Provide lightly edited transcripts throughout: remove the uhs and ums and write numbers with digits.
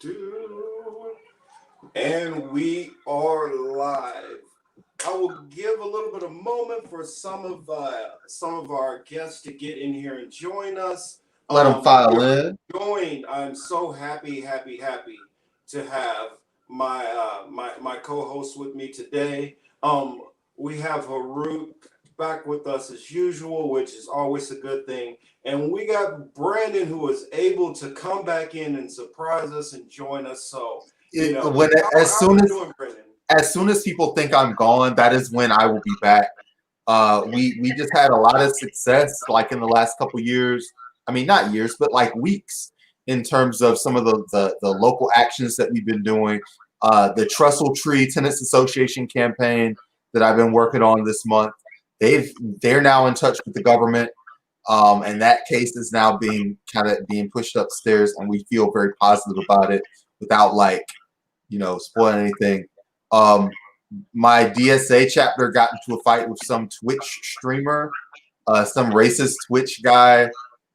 Do. And we are live. I will give a little bit of moment for some of our guests to get in here and join us. Let them We file are in. joined. I'm so happy to have my co-host with me today. We have Harut back with us as usual, which is always a good thing. And we got Brandon who is able to come back in and surprise us and join us. So, It, when how are you doing, Brandon? as soon as people think I'm gone, that is when I will be back. We just had a lot of success, like in the last couple years. I mean, not years, but like weeks, in terms of some of the local actions that we've been doing. The Trestle Tree Tenants Association campaign that I've been working on this month. They're now in touch with the government, and that case is now being pushed upstairs, and we feel very positive about it without spoiling anything. Um, my DSA chapter got into a fight with some Twitch streamer, some racist Twitch guy,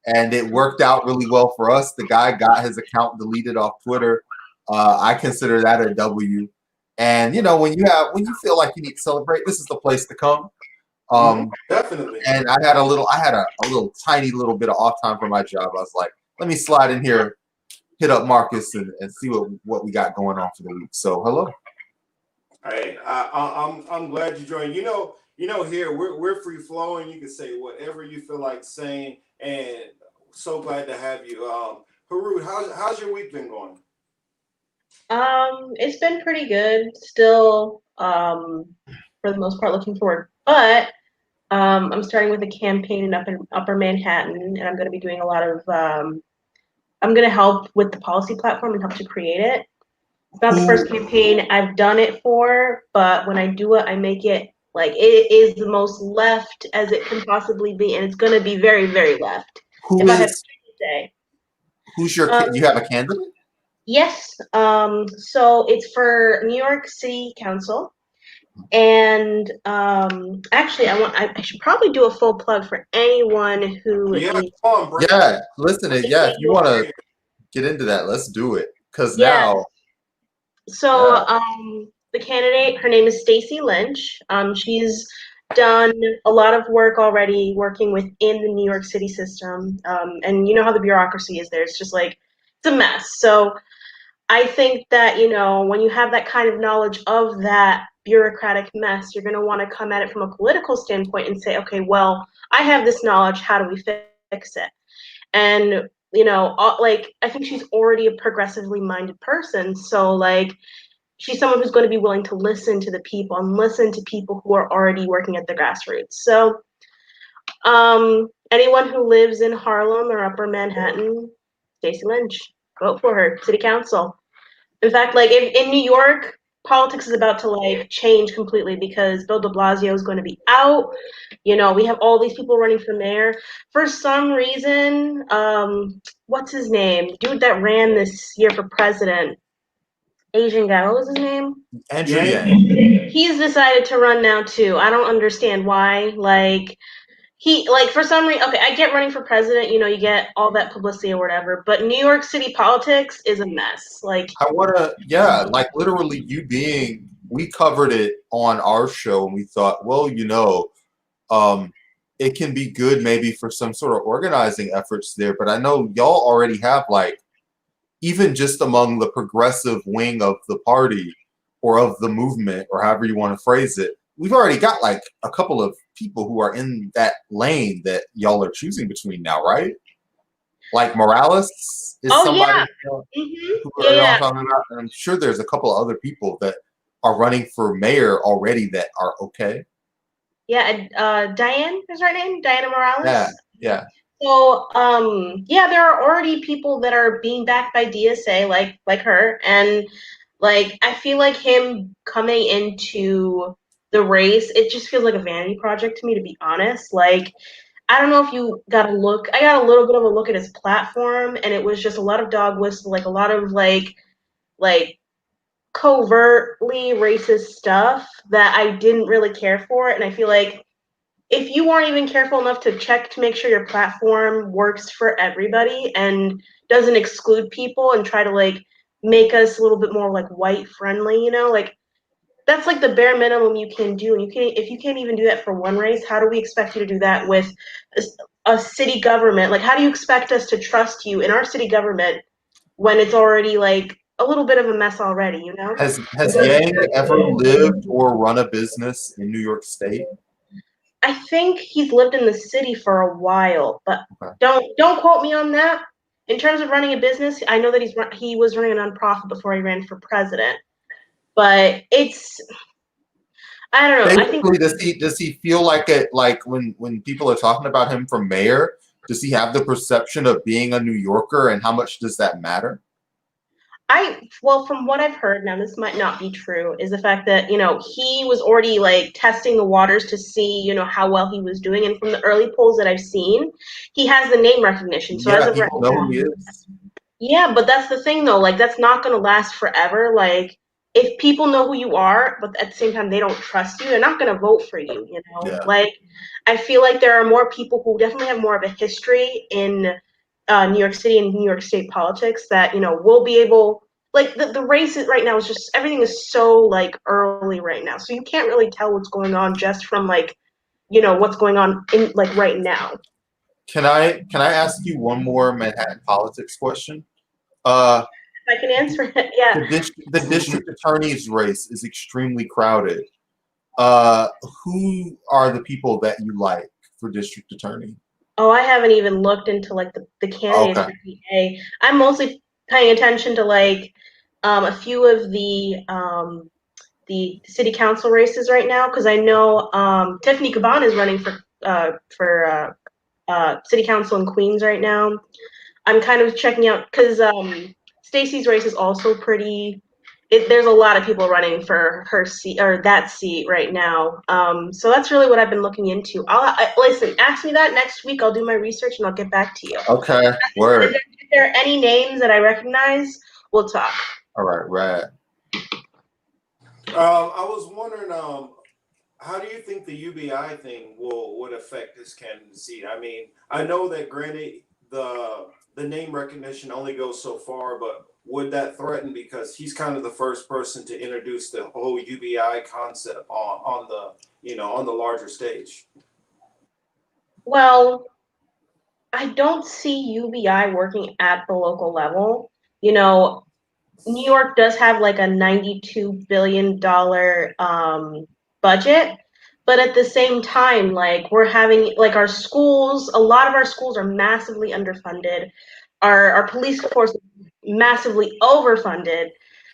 and it worked out really well for us. The guy got his account deleted off Twitter. I consider that a W. And when you feel like you need to celebrate, this is the place to come. Definitely. And I had a little tiny little bit of off time from my job. I was like, let me slide in here, hit up Marcus, and see what we got going on for the week. So hello. Hey, I'm glad you joined. Here we're free flowing. You can say whatever you feel like saying, and so glad to have you. Harut, how's your week been going? It's been pretty good. Still, for the most part, looking forward. But I'm starting with a campaign in Upper Manhattan, and I'm going to be doing a lot of. I'm going to help with the policy platform and help to create it. It's not the first campaign I've done it for, but when I do it, I make it like it is the most left as it can possibly be, and it's going to be very, very left. Who If I have to is say, who's your you have a candidate? yes. So it's for New York City Council. And actually, I should probably do a full plug for anyone who Yeah, is come on, Brandon. Yeah, listen, if you want to get into that, let's do it. Because yeah. now, So yeah, the candidate, her name is Stacy Lynch. She's done a lot of work already working within the New York City system. And you know how the bureaucracy is there. It's just like it's a mess. So I think that, when you have that kind of knowledge of that bureaucratic mess, you're going to want to come at it from a political standpoint and say, okay, well, I have this knowledge. How do we fix it? And, I think she's already a progressively minded person. So, she's someone who's going to be willing to listen to the people and listen to people who are already working at the grassroots. So, anyone who lives in Harlem or Upper Manhattan, Stacey Lynch, vote for her, city council. In fact, if in New York, politics is about to change completely because Bill de Blasio is going to be out. We have all these people running for mayor. For some reason, what's his name? Dude that ran this year for president, Asian guy. What was his name? Andrew Yang. He's decided to run now too. I don't understand why. For some reason, okay, I get running for president, you get all that publicity or whatever, but New York City politics is a mess. I want to, yeah, literally we covered it on our show, and we thought, well, um, it can be good maybe for some sort of organizing efforts there, but I know y'all already have even just among the progressive wing of the party or of the movement or however you want to phrase it, we've already got a couple of people who are in that lane that y'all are choosing between now, right? Like Morales is somebody who y'all talking about, and I'm sure there's a couple of other people that are running for mayor already that are okay. Yeah, Diane is her name, Diana Morales. Yeah. So, there are already people that are being backed by DSA, like her, and I feel like him coming into the race, it just feels like a vanity project to me, to be honest. I don't know if you got a look. I got a little bit of a look at his platform, and it was just a lot of dog whistle, a lot of like covertly racist stuff that I didn't really care for, and I feel like if you aren't even careful enough to check to make sure your platform works for everybody and doesn't exclude people and try to make us a little bit more like white friendly, you know, like that's like the bare minimum you can do. And if you can't even do that for one race, how do we expect you to do that with a city government? Like, how do you expect us to trust you in our city government when it's already like a little bit of a mess already, you know? Has Yang ever lived or run a business in New York State? I think he's lived in the city for a while, but Okay. don't quote me on that. In terms of running a business, I know that he was running a nonprofit before he ran for president. But I don't know. I think Basically, does he feel like it, like when people are talking about him for mayor, does he have the perception of being a New Yorker, and how much does that matter? well, from what I've heard, now this might not be true, is the fact that, you know, he was already like testing the waters to see, you know, how well he was doing. And from the early polls that I've seen, he has the name recognition. So as Yeah, of right people know now, who he is. yeah, but that's the thing though, like that's not gonna last forever. Like if people know who you are, but at the same time they don't trust you, they're not gonna vote for you, you know? Yeah. Like I feel like there are more people who definitely have more of a history in New York City and New York State politics that, you know, will be able like the race right now is just everything is so like early right now. So you can't really tell what's going on just from like, you know, what's going on in like right now. Can I ask you one more Manhattan politics question? Uh, I can answer it, yeah. the district attorney's race is extremely crowded. Who are the people that you like for district attorney? Oh, I haven't even looked into like the candidates Okay. for DA. I'm mostly paying attention to like a few of the city council races right now because I know Tiffany Caban is running for city council in Queens right now. I'm kind of checking out because Stacey's race is also pretty. There's a lot of people running for her seat or that seat right now. So that's really what I've been looking into. Listen. Ask me that next week. I'll do my research and I'll get back to you. Okay. Word. If there are any names that I recognize, we'll talk. All right. Right. I was wondering, how do you think the UBI thing would affect his candidacy? I mean, I know that granted the name recognition only goes so far, but would that threaten because he's kind of the first person to introduce the whole UBI concept on the on the larger stage? Well, I don't see UBI working at the local level. You know, New York does have like a $92 billion budget, but at the same time, like we're having like our schools, a lot of our schools are massively underfunded. Our police force is massively overfunded.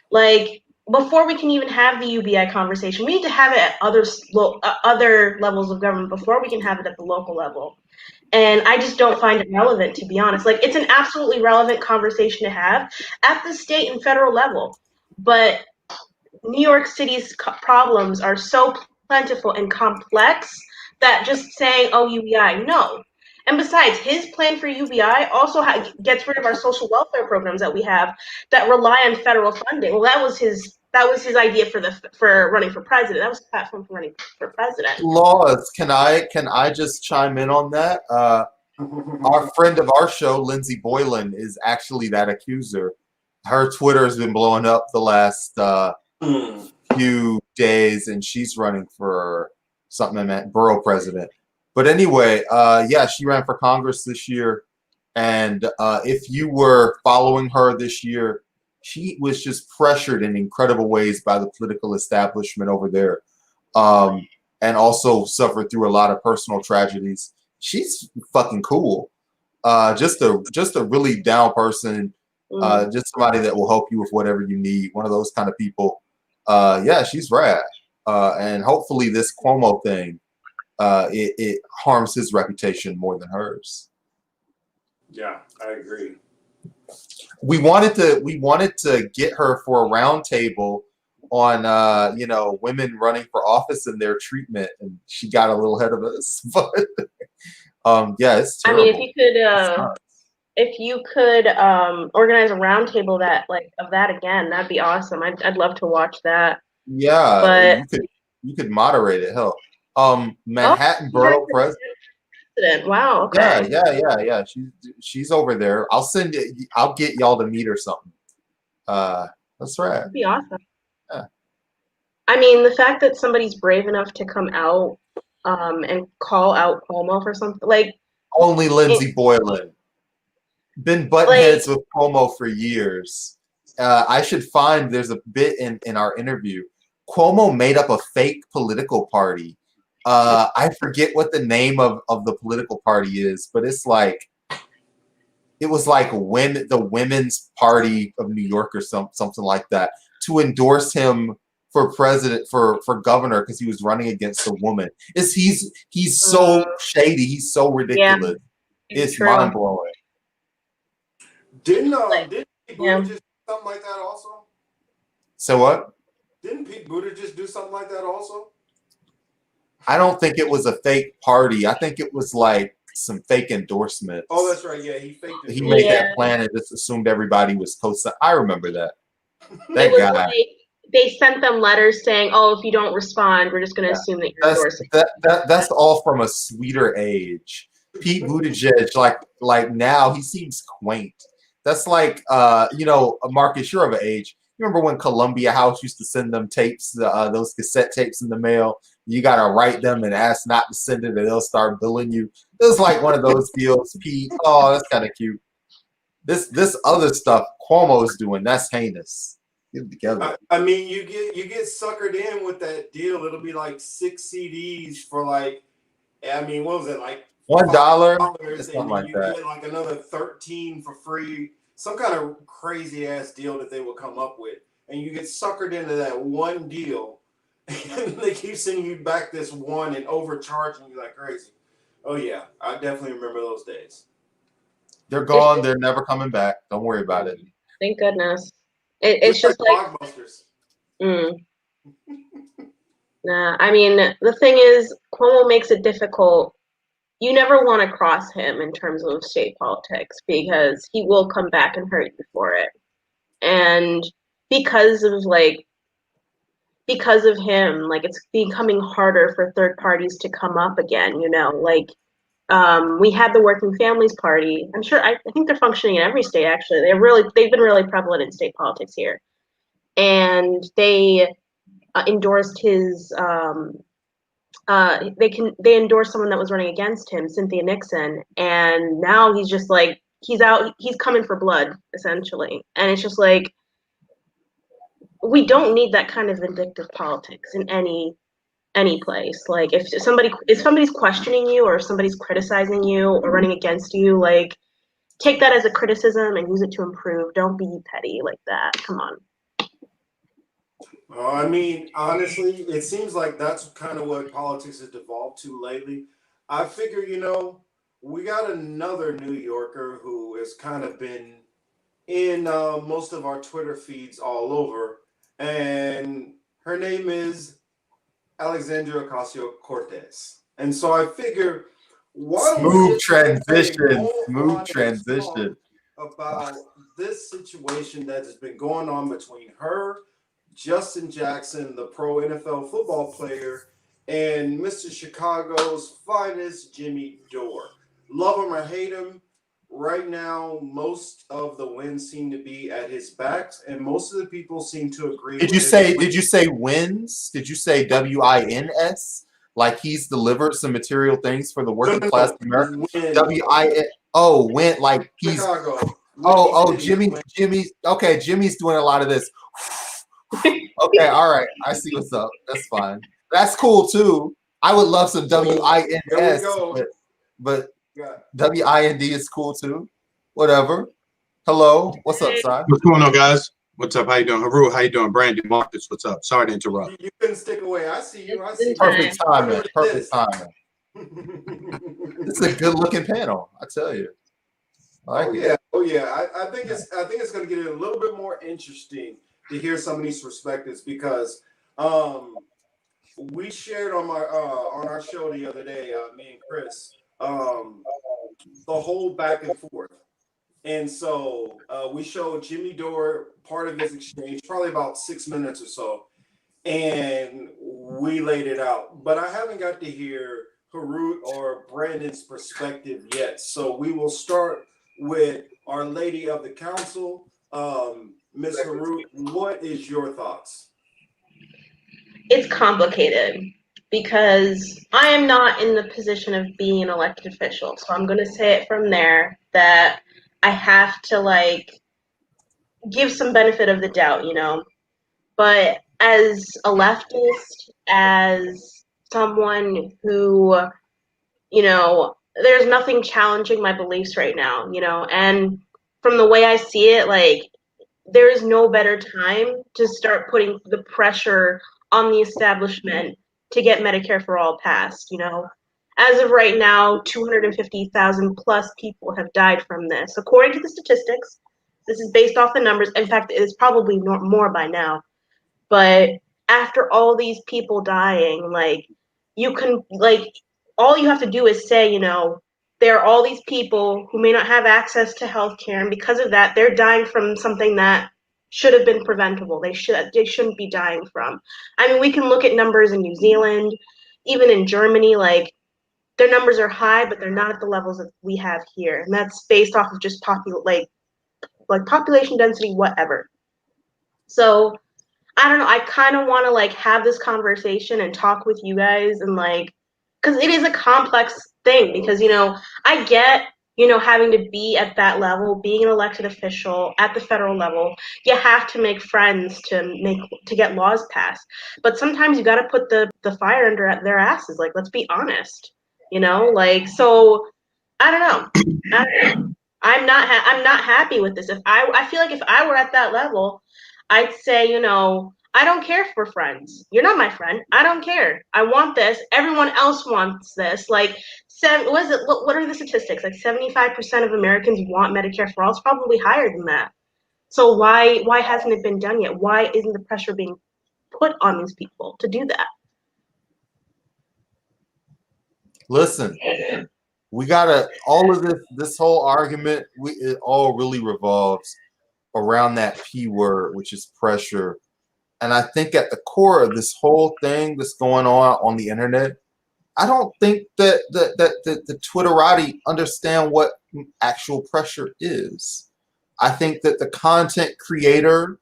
Like before we can even have the UBI conversation, we need to have it at other levels of government before we can have it at the local level. And I just don't find it relevant, to be honest. Like it's an absolutely relevant conversation to have at the state and federal level, but New York City's problems are so plentiful and complex that just saying, oh, UBI, no. And besides, his plan for UBI also gets rid of our social welfare programs that we have that rely on federal funding. Well, that was his idea for running for president. That was the platform for running for president. Laws. Can I just chime in on that? Our friend of our show, Lindsay Boylan, is actually that accuser. Her Twitter has been blowing up the last few days, and she's running for something at borough president. But anyway, yeah, she ran for Congress this year, and if you were following her this year, she was just pressured in incredible ways by the political establishment over there, and also suffered through a lot of personal tragedies. She's fucking cool. Just a really down person. Just somebody that will help you with whatever you need. One of those kind of people. Yeah, she's rad. And hopefully this Cuomo thing, it harms his reputation more than hers. Yeah, I agree. We wanted to get her for a roundtable on women running for office and their treatment, and she got a little ahead of us. But yeah, it's terrible. I mean, if you could organize a roundtable of that again, that'd be awesome. I'd love to watch that. Yeah, but you could moderate it. Hell, Manhattan Borough President. Wow. Okay. Yeah. She's over there. I'll get y'all to meet or something. That's right. That'd be awesome. Yeah. I mean, the fact that somebody's brave enough to come out and call out Cuomo for something Only it, Lindsey Boylan. Been button heads with Cuomo for years. I should find there's a bit in our interview. Cuomo made up a fake political party. I forget what the name of the political party is, but it's like it was like the Women's Party of New York or something like that to endorse him for president for governor because he was running against a woman. He's so shady. He's so ridiculous. Yeah, it's mind blowing. Didn't Pete Buttigieg do something like that also? So what? Didn't Pete Buttigieg do something like that also? I don't think it was a fake party. I think it was like some fake endorsements. Oh, that's right. Yeah, he faked it. He made that plan and just assumed everybody was co-signing. I remember that. That it was guy. Like they sent them letters saying, "Oh, if you don't respond, we're just going to assume that you're endorsing." That's all from a sweeter age. Pete Buttigieg, like now, he seems quaint. That's like, Marcus, you're of an age. You remember when Columbia House used to send them tapes, those cassette tapes in the mail? You got to write them and ask not to send it, and they'll start billing you. It was like one of those deals, Pete. Oh, that's kind of cute. This other stuff Cuomo's doing, that's heinous. Get it together. I mean, you get suckered in with that deal. It'll be like 6 CDs for what was it, like $1? Something like that. Get like another 13 for free. Some kind of crazy ass deal that they will come up with, and you get suckered into that one deal, and they keep sending you back this one and overcharging you like crazy. Oh yeah, I definitely remember those days. They're gone. They're never coming back. Don't worry about it. Thank goodness. It's just like blockbusters. Nah, I mean, the thing is, Cuomo makes it difficult. You never want to cross him in terms of state politics because he will come back and hurt you for it. And because of him, it's becoming harder for third parties to come up again, we had the Working Families Party. I'm sure I think they're functioning in every state actually. They've been really prevalent in state politics here. And they endorsed his they endorsed someone that was running against him, Cynthia Nixon, and now he's just like he's coming for blood essentially, and it's just like we don't need that kind of vindictive politics in any place. Like if somebody's questioning you or if somebody's criticizing you or running against you, take that as a criticism and use it to improve. Don't be petty like that. Come on. I mean, honestly, it seems like that's kind of what politics has devolved to lately. I figure, we got another New Yorker who has kind of been in most of our Twitter feeds all over, and her name is Alexandria Ocasio-Cortez. And so I figure, smooth transition about this situation that has been going on between her, Justin Jackson, the pro NFL football player, and Mr. Chicago's finest, Jimmy Dore. Love him or hate him, right now, most of the wins seem to be at his backs, and most of the people seem to agree. Did you say wins? Did you say WINS? Like he's delivered some material things for the working class American. WIN. Oh, win. Like he's. Chicago. Jimmy. Okay, Jimmy's doing a lot of this. Okay, all right. I see what's up. That's fine. That's cool too. I would love some WINS, but WIND is cool too. Whatever. Hello. What's up, son? What's going on, guys? What's up? How you doing? Haru, how you doing? Brandy, Marcus, what's up? Sorry to interrupt. You couldn't stick away. I see you. Perfect timing. Perfect timing. This is a good looking panel, I tell you. Oh yeah. I think it's going to get a little bit more interesting to hear some of these perspectives because we shared on our show the other day, me and Chris, the whole back and forth. And so we showed Jimmy Dore part of his exchange, probably about 6 minutes or so, and we laid it out. But I haven't got to hear Harut or Brandon's perspective yet. So we will start with Our Lady of the Council, Ms. Harut, what is your thoughts? It's complicated because I am not in the position of being an elected official. So I'm going to say it from there that I have to like give some benefit of the doubt, you know. But as a leftist, as someone who, you know, there's nothing challenging my beliefs right now, you know, and from the way I see it, like, there is no better time to start putting the pressure on the establishment to get Medicare for all passed, you know. As of right now, 250,000 plus people have died from this. According to the statistics, this is based off the numbers. In fact, it's probably more by now. But after all these people dying, like, you can, like, all you have to do is say, you know, there are all these people who may not have access to healthcare, and because of that, they're dying from something that should have been preventable. They shouldn't be dying from. I mean, we can look at numbers in New Zealand, even in Germany, like, their numbers are high, but they're not at the levels that we have here. And that's based off of just population density, whatever. So I don't know. I kind of want to like have this conversation and talk with you guys and like, because it is a complex thing. Because you know, I get, you know, having to be at that level, being an elected official at the federal level. You have to make friends to get laws passed. But sometimes you got to put the fire under their asses. Like, let's be honest. You know, like, so I don't know. I'm not happy with this. I feel like if I were at that level, I'd say, you know, I don't care for friends. You're not my friend. I don't care. I want this. Everyone else wants this. Like, what are the statistics? Like 75% of Americans want Medicare for all. It's probably higher than that. So why hasn't it been done yet? Why isn't the pressure being put on these people to do that? Listen, we gotta all of this whole argument. It all really revolves around that P word, which is pressure. And I think at the core of this whole thing that's going on the internet, I don't think that the Twitterati understand what actual pressure is. I think that the content creator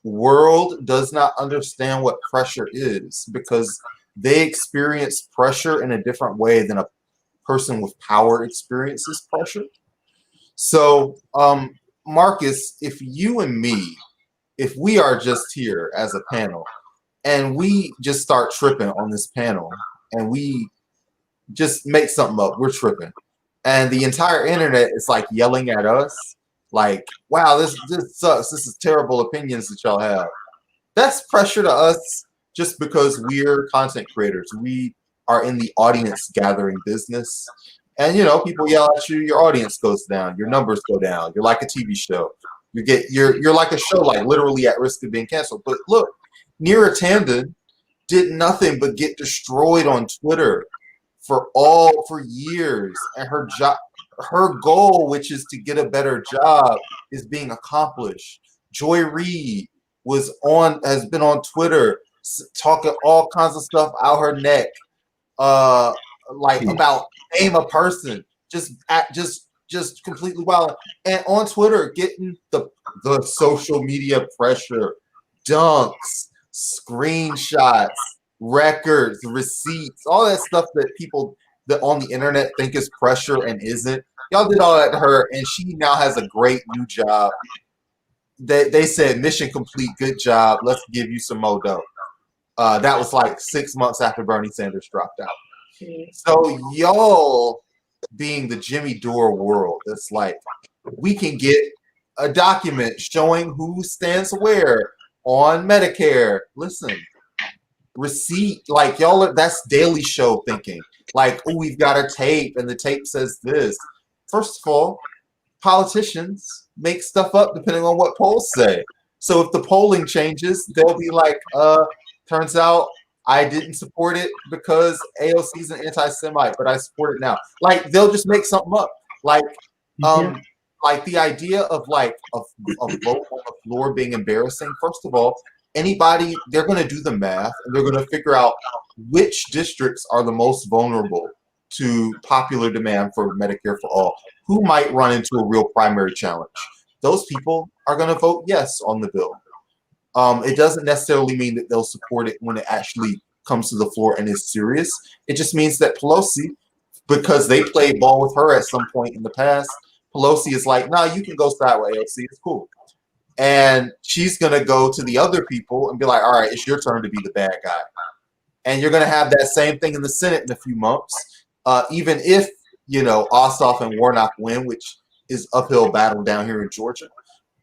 world does not understand what pressure is because they experience pressure in a different way than a person with power experiences pressure. So, Marcus, if you and me, if we are just here as a panel and we just start tripping on this panel and we just make something up, we're tripping. And the entire internet is like yelling at us, like, wow, this sucks. This is terrible opinions that y'all have. That's pressure to us just because we're content creators. We are in the audience gathering business. And you know, people yell at you, your audience goes down, your numbers go down. You're like a TV show. You're like a show, like literally at risk of being canceled. But look, Neera Tanden did nothing but get destroyed on Twitter for years, and her goal, which is to get a better job, is being accomplished. Joy Reid has been on Twitter talking all kinds of stuff out her neck, like about name a person, just completely wild, and on Twitter getting the social media pressure, dunks, screenshots, records, receipts, all that stuff that people that on the internet think is pressure and isn't. Y'all did all that to her, and she now has a great new job. They said mission complete, good job. Let's give you some more dough. That was like 6 months after Bernie Sanders dropped out. So y'all being the Jimmy Dore world, it's like we can get a document showing who stands where on Medicare. Listen, receipt, like y'all, that's Daily Show thinking. Like, oh, we've got a tape and the tape says this. First of all, politicians make stuff up depending on what polls say. So if the polling changes, they'll be like, turns out I didn't support it because AOC is an anti-Semite, but I support it now. Like, they'll just make something up. Like, like the idea of like a vote on the floor being embarrassing. First of all, anybody, they're going to do the math and they're going to figure out which districts are the most vulnerable to popular demand for Medicare for all. Who might run into a real primary challenge? those people are going to vote yes on the bill. It doesn't necessarily mean that they'll support it when it actually comes to the floor and is serious. It just means that Pelosi, because they played ball with her at some point in the past, Pelosi is like, nah, you can go side with AOC. It's cool. And she's going to go to the other people and be like, all right, it's your turn to be the bad guy. And you're going to have that same thing in the Senate in a few months. Even if, Ossoff and Warnock win, which is uphill battle down here in Georgia,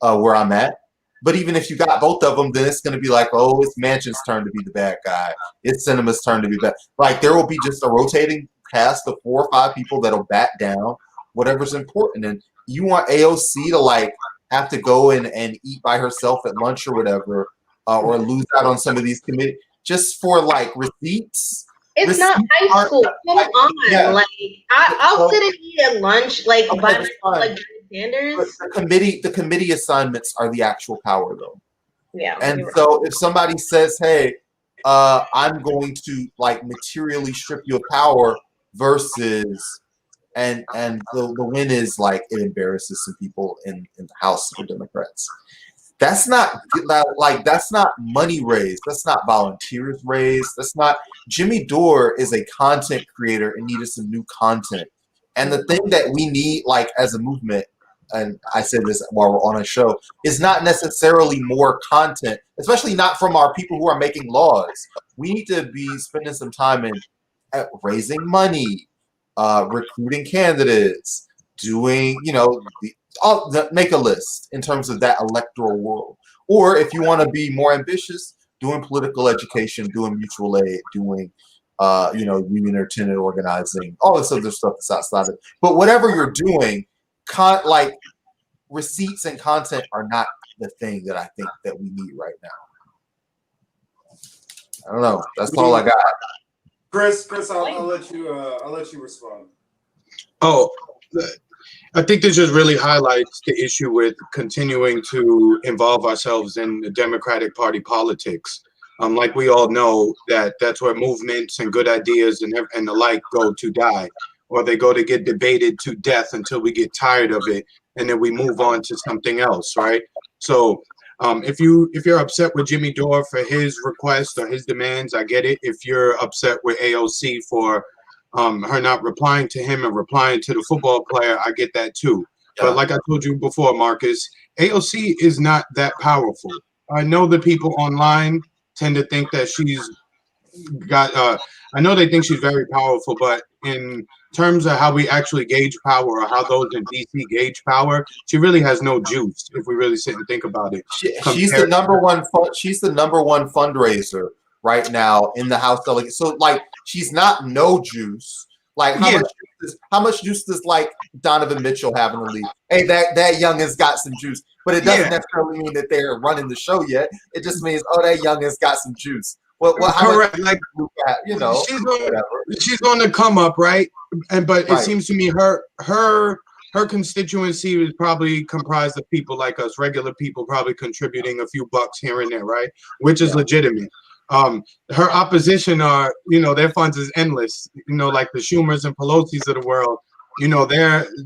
where I'm at. But even if you got both of them, then it's going to be like, oh, it's Manchin's turn to be the bad guy. It's Sinema's turn to be bad. Like, there will be just a rotating cast of 4 or 5 people that'll bat down whatever's important. And you want AOC to, like, have to go and eat by herself at lunch or whatever, or lose out on some of these committees just for, like, receipts. It's not high school. Come on. Yeah. Like, I'll sit and eat at lunch, like, by myself, like, Sanders. The committee assignments are the actual power, though. Yeah. And so if somebody says, hey, I'm going to, like, materially strip you of power versus, and the win is, like, it embarrasses some people in the House for Democrats. That's not money raised. That's not volunteers raised. That's not. Jimmy Dore is a content creator and needed some new content. And the thing that we need, like, as a movement, and I said this while we're on a show, is not necessarily more content, especially not from our people who are making laws. We need to be spending some time in raising money, recruiting candidates, doing, make a list in terms of that electoral world. Or if you want to be more ambitious, doing political education, doing mutual aid, doing, union or tenant organizing, all this other stuff that's outside of it. But whatever you're doing, like, receipts and content are not the thing that I think that we need right now. I don't know. That's all I got. Chris, I'll let you respond. Oh, I think this just really highlights the issue with continuing to involve ourselves in the Democratic Party politics. Like we all know, that's where movements and good ideas and the like go to die, or they go to get debated to death until we get tired of it, and then we move on to something else, right? So if you're upset with Jimmy Dore for his request or his demands, I get it. If you're upset with AOC for her not replying to him and replying to the football player, I get that too. Yeah. But like I told you before, Marcus, AOC is not that powerful. I know the people online tend to think that she's got, I know they think she's very powerful, but in terms of how we actually gauge power or how those in DC gauge power, she really has no juice if we really sit and think about it. She's the number one fundraiser right now in the House delegate. So, like, she's not no juice. Like, how much juice does, like, Donovan Mitchell have in the league? Hey, that youngest got some juice. But it doesn't necessarily mean that they're running the show yet. It just means, oh, that youngest got some juice. Well, correct. Like, she's on the come up, right? But it seems to me her constituency is probably comprised of people like us, regular people, probably contributing a few bucks here and there, right? Which is legitimate. Her opposition are, their funds is endless. Like the Schumers and Pelosi's of the world.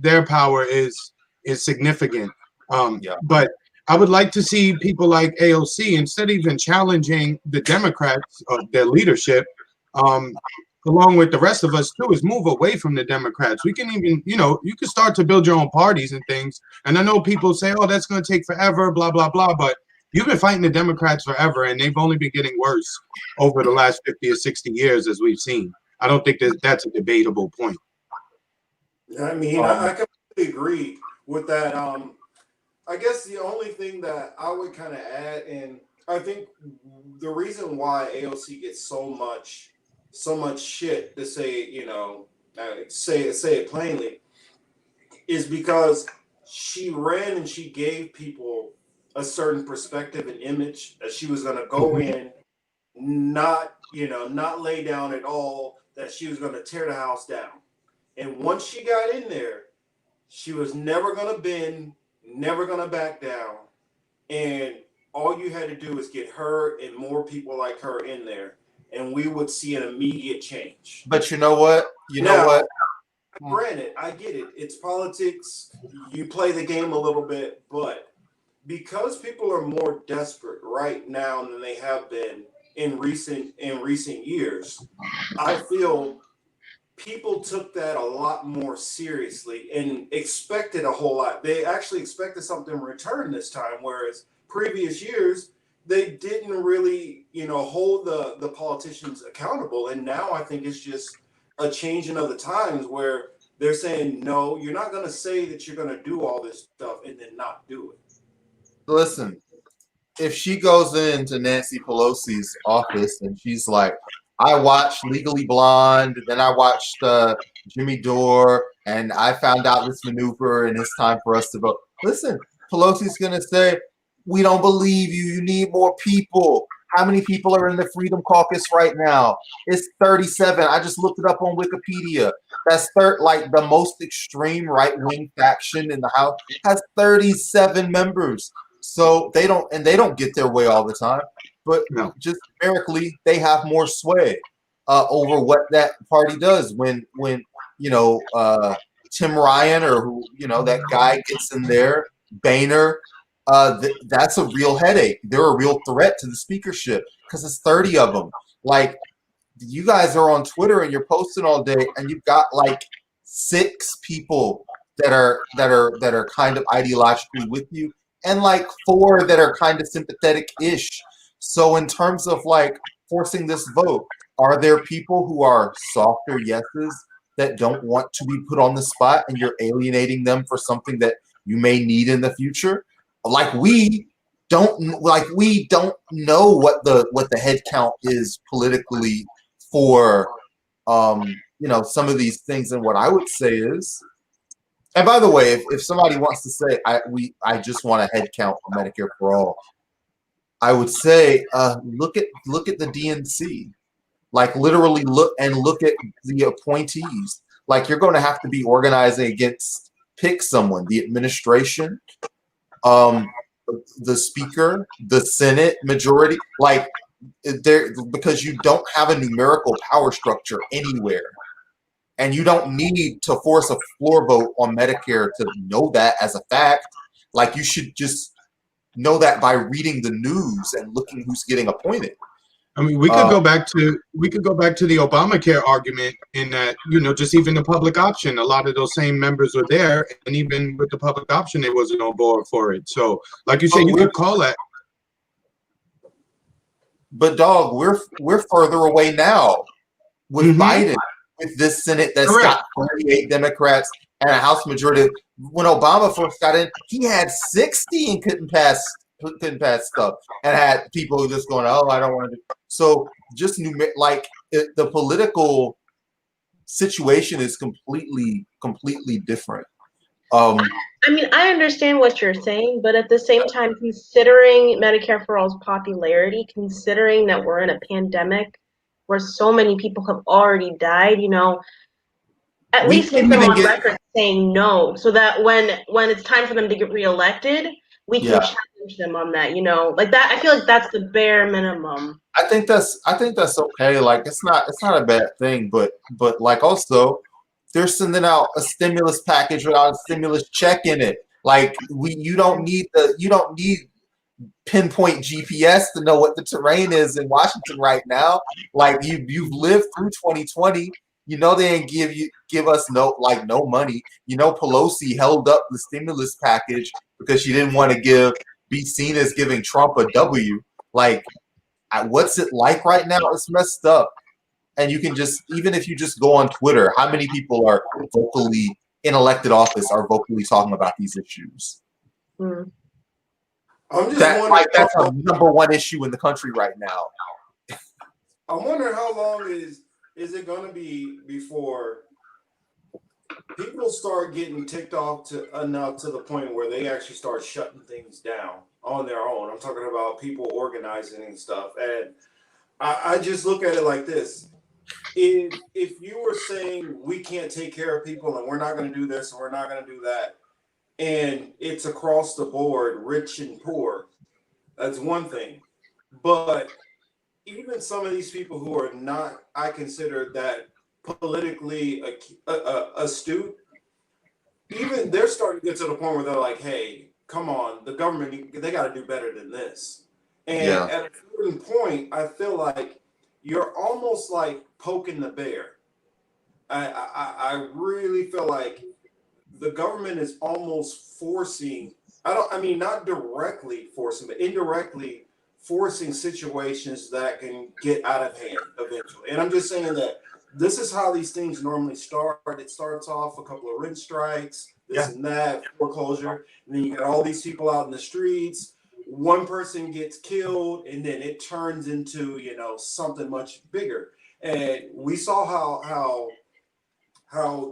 Their power is significant. But I would like to see people like AOC, instead of even challenging the Democrats, their leadership, along with the rest of us too, is move away from the Democrats. We can even, you can start to build your own parties and things. And I know people say, oh, that's going to take forever, blah, blah, blah. But you've been fighting the Democrats forever, and they've only been getting worse over the last 50 or 60 years, as we've seen. I don't think that's a debatable point. I mean, I completely agree with that. I guess the only thing that I would kind of add, and I think the reason why AOC gets so much shit, to say, say it plainly, is because she ran and she gave people a certain perspective and image that she was going to go in, not lay down at all, that she was going to tear the house down. And once she got in there, she was never going to bend, never going to back down. And all you had to do is get her and more people like her in there, and we would see an immediate change. But you know what? You know what? Granted, I get it. It's politics. You play the game a little bit, but because people are more desperate right now than they have been in recent years, I feel people took that a lot more seriously and expected a whole lot. They actually expected something in return this time, whereas previous years they didn't really, hold the politicians accountable. And now I think it's just a changing of the times where they're saying, no, you're not going to say that you're going to do all this stuff and then not do it. Listen, if she goes into Nancy Pelosi's office and she's like, I watched Legally Blonde, then I watched Jimmy Dore, and I found out this maneuver, and it's time for us to vote. Listen, Pelosi's going to say, we don't believe you. You need more people. How many people are in the Freedom Caucus right now? It's 37. I just looked it up on Wikipedia. That's like the most extreme right-wing faction in the House has 37 members. So they don't get their way all the time, but No. just numerically they have more sway over what that party does. When Tim Ryan or that guy gets in there, Boehner, that's a real headache. They're a real threat to the speakership because it's 30 of them. Like, you guys are on Twitter and you're posting all day, and you've got like 6 people that are kind of ideologically with you, and like 4 that are kind of sympathetic-ish. So in terms of like forcing this vote, are there people who are softer yeses that don't want to be put on the spot, and you're alienating them for something that you may need in the future? Like we don't know what the head count is politically for some of these things. And what I would say is, and by the way, if somebody wants to say I just want a head count for Medicare for all, I would say look at the DNC. Like, literally look at the appointees. Like, you're going to have to be organizing against, pick someone, the administration, the speaker, the Senate majority, like there, because you don't have a numerical power structure anywhere. And you don't need to force a floor vote on Medicare to know that as a fact. Like, you should just know that by reading the news and looking who's getting appointed. I mean, we could go back to the Obamacare argument in that, just even the public option, a lot of those same members were there, and even with the public option, they wasn't on board for it. So, like you said, you could call that. But dog, we're further away now with Biden, with this Senate that's got 48 Democrats and a House majority. When Obama first got in, he had 60 and couldn't pass stuff, and had people just going, oh, I don't want to do. So just the political situation is completely different. I mean, I understand what you're saying, but at the same time, considering Medicare for All's popularity, considering that we're in a pandemic where so many people have already died, at least get them on record saying no, so that when it's time for them to get reelected, we can challenge them on that, like that. I feel like that's the bare minimum. I think that's okay. Like, it's not a bad thing, but like, also they're sending out a stimulus package without a stimulus check in it. Like, you don't need pinpoint GPS to know what the terrain is in Washington right now. Like, you've lived through 2020. They didn't give us no money. Pelosi held up the stimulus package because she didn't want to be seen as giving Trump a W. Like, what's it like right now? It's messed up. And you can even if you just go on Twitter, how many people are vocally in elected office are vocally talking about these issues? I'm just wondering, that's our number one issue in the country right now. I'm wondering how long is it going to be before people start getting ticked off enough to the point where they actually start shutting things down on their own. I'm talking about people organizing and stuff. And I just look at it like this. If you were saying we can't take care of people and we're not going to do this and we're not going to do that, and it's across the board, rich and poor, that's one thing. But even some of these people who are not, I consider that politically astute, even they're starting to get to the point where they're like, hey, come on, the government, they got to do better than this. And Yeah. at a certain point, I feel like you're almost like poking the bear. I really feel like the government is almost forcing, I mean, not directly forcing, but indirectly forcing situations that can get out of hand eventually. And I'm just saying that this is how these things normally start. It starts off a couple of rent strikes, this and that, foreclosure, and then you got all these people out in the streets. One person gets killed, and then it turns into, you know, something much bigger. And we saw how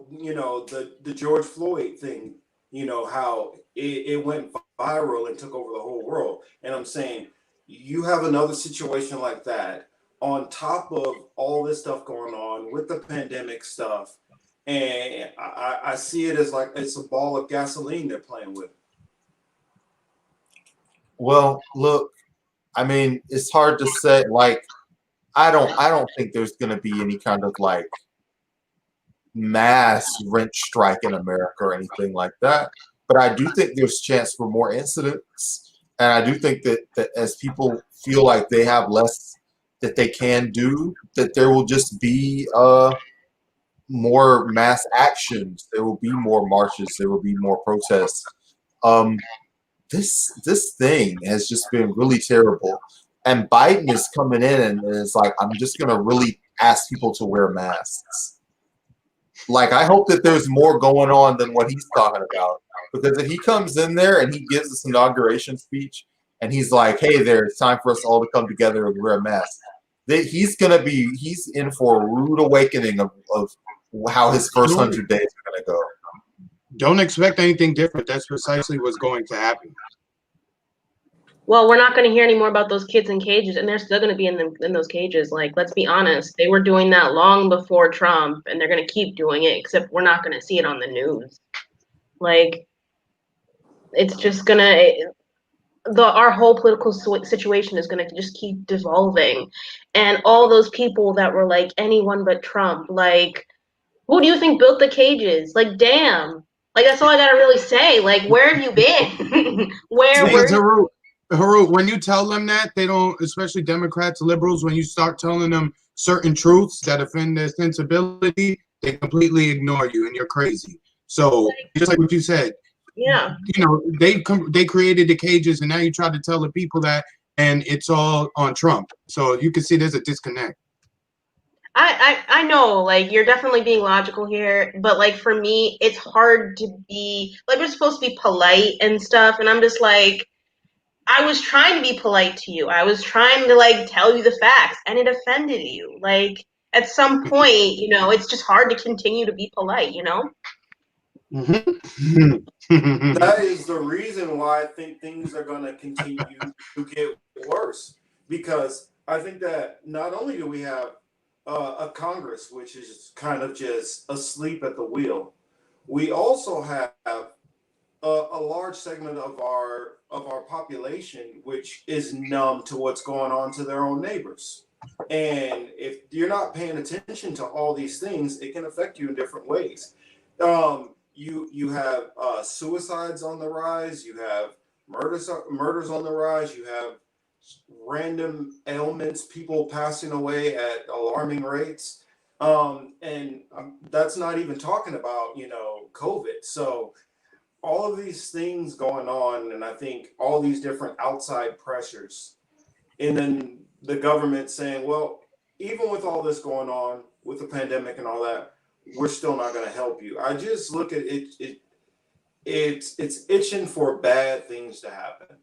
you know the George Floyd thing, you know, how it went viral and took over the whole world. And I'm saying you have another situation like that on top of all this stuff going on with the pandemic stuff, and I see it as like it's a ball of gasoline they're playing with. Well, look, I mean, it's hard to say. Like, I don't think there's going to be any kind of like mass rent strike in America or anything like that. But I do think there's chance for more incidents, and I do think that as people feel like they have less that they can do, that there will just be more mass actions. There will be more marches. There will be more protests. Um, this thing has just been really terrible, and Biden is coming in and is like, I'm just gonna really ask people to wear masks. Like, I hope that there's more going on than what he's talking about. Because if he comes in there and he gives this inauguration speech and he's like, hey there, it's time for us all to come together and wear a mask, he's in for a rude awakening of how his first 100 days are going to go. Don't expect anything different. That's precisely what's going to happen. Well, we're not going to hear any more about those kids in cages, and they're still going to be in those cages. Like, let's be honest, they were doing that long before Trump, and they're going to keep doing it, except we're not going to see it on the news. Like, it's just going to, our whole political situation is going to just keep devolving. And all those people that were like, anyone but Trump, like, who do you think built the cages? Like, damn. Like, that's all I got to really say. Like, where have you been? where Harut, when you tell them that, they don't, especially Democrats, liberals, when you start telling them certain truths that offend their sensibility, they completely ignore you and you're crazy. So just like what you said, yeah, you know, they created the cages and now you try to tell the people that, and it's all on Trump. So you can see there's a disconnect. I know, like, you're definitely being logical here, but like for me, it's hard to be like, we're supposed to be polite and stuff, and I'm just like, I was trying to be polite to you. I was trying to like tell you the facts, and it offended you. Like, at some point, you know, it's just hard to continue to be polite, you know? Mm-hmm. That is the reason why I think things are going to continue to get worse, because I think that not only do we have a Congress which is kind of just asleep at the wheel, we also have a large segment of our population which is numb to what's going on to their own neighbors. And if you're not paying attention to all these things, it can affect you in different ways. You have suicides on the rise. You have murders on the rise. You have random ailments, people passing away at alarming rates. And that's not even talking about, you know, COVID. So all of these things going on, and I think all these different outside pressures, and then the government saying, well, even with all this going on with the pandemic and all that, we're still not going to help you. I just look at it, it's itching for bad things to happen.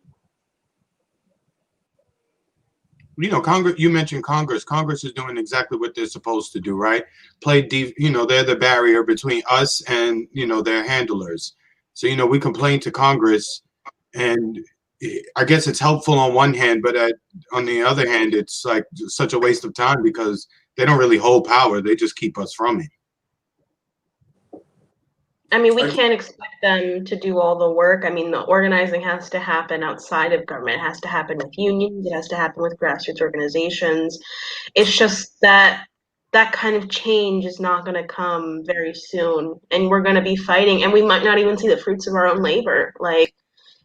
You know, Congress, you mentioned Congress. Congress is doing exactly what they're supposed to do, right? You know, they're the barrier between us and, you know, their handlers. So, you know, we complain to Congress, and I guess it's helpful on one hand, but on the other hand, it's like such a waste of time because they don't really hold power. They just keep us from it. I mean, we can't expect them to do all the work. I mean, the organizing has to happen outside of government. It has to happen with unions. It has to happen with grassroots organizations. It's just that that kind of change is not going to come very soon, and we're going to be fighting, and we might not even see the fruits of our own labor. Like,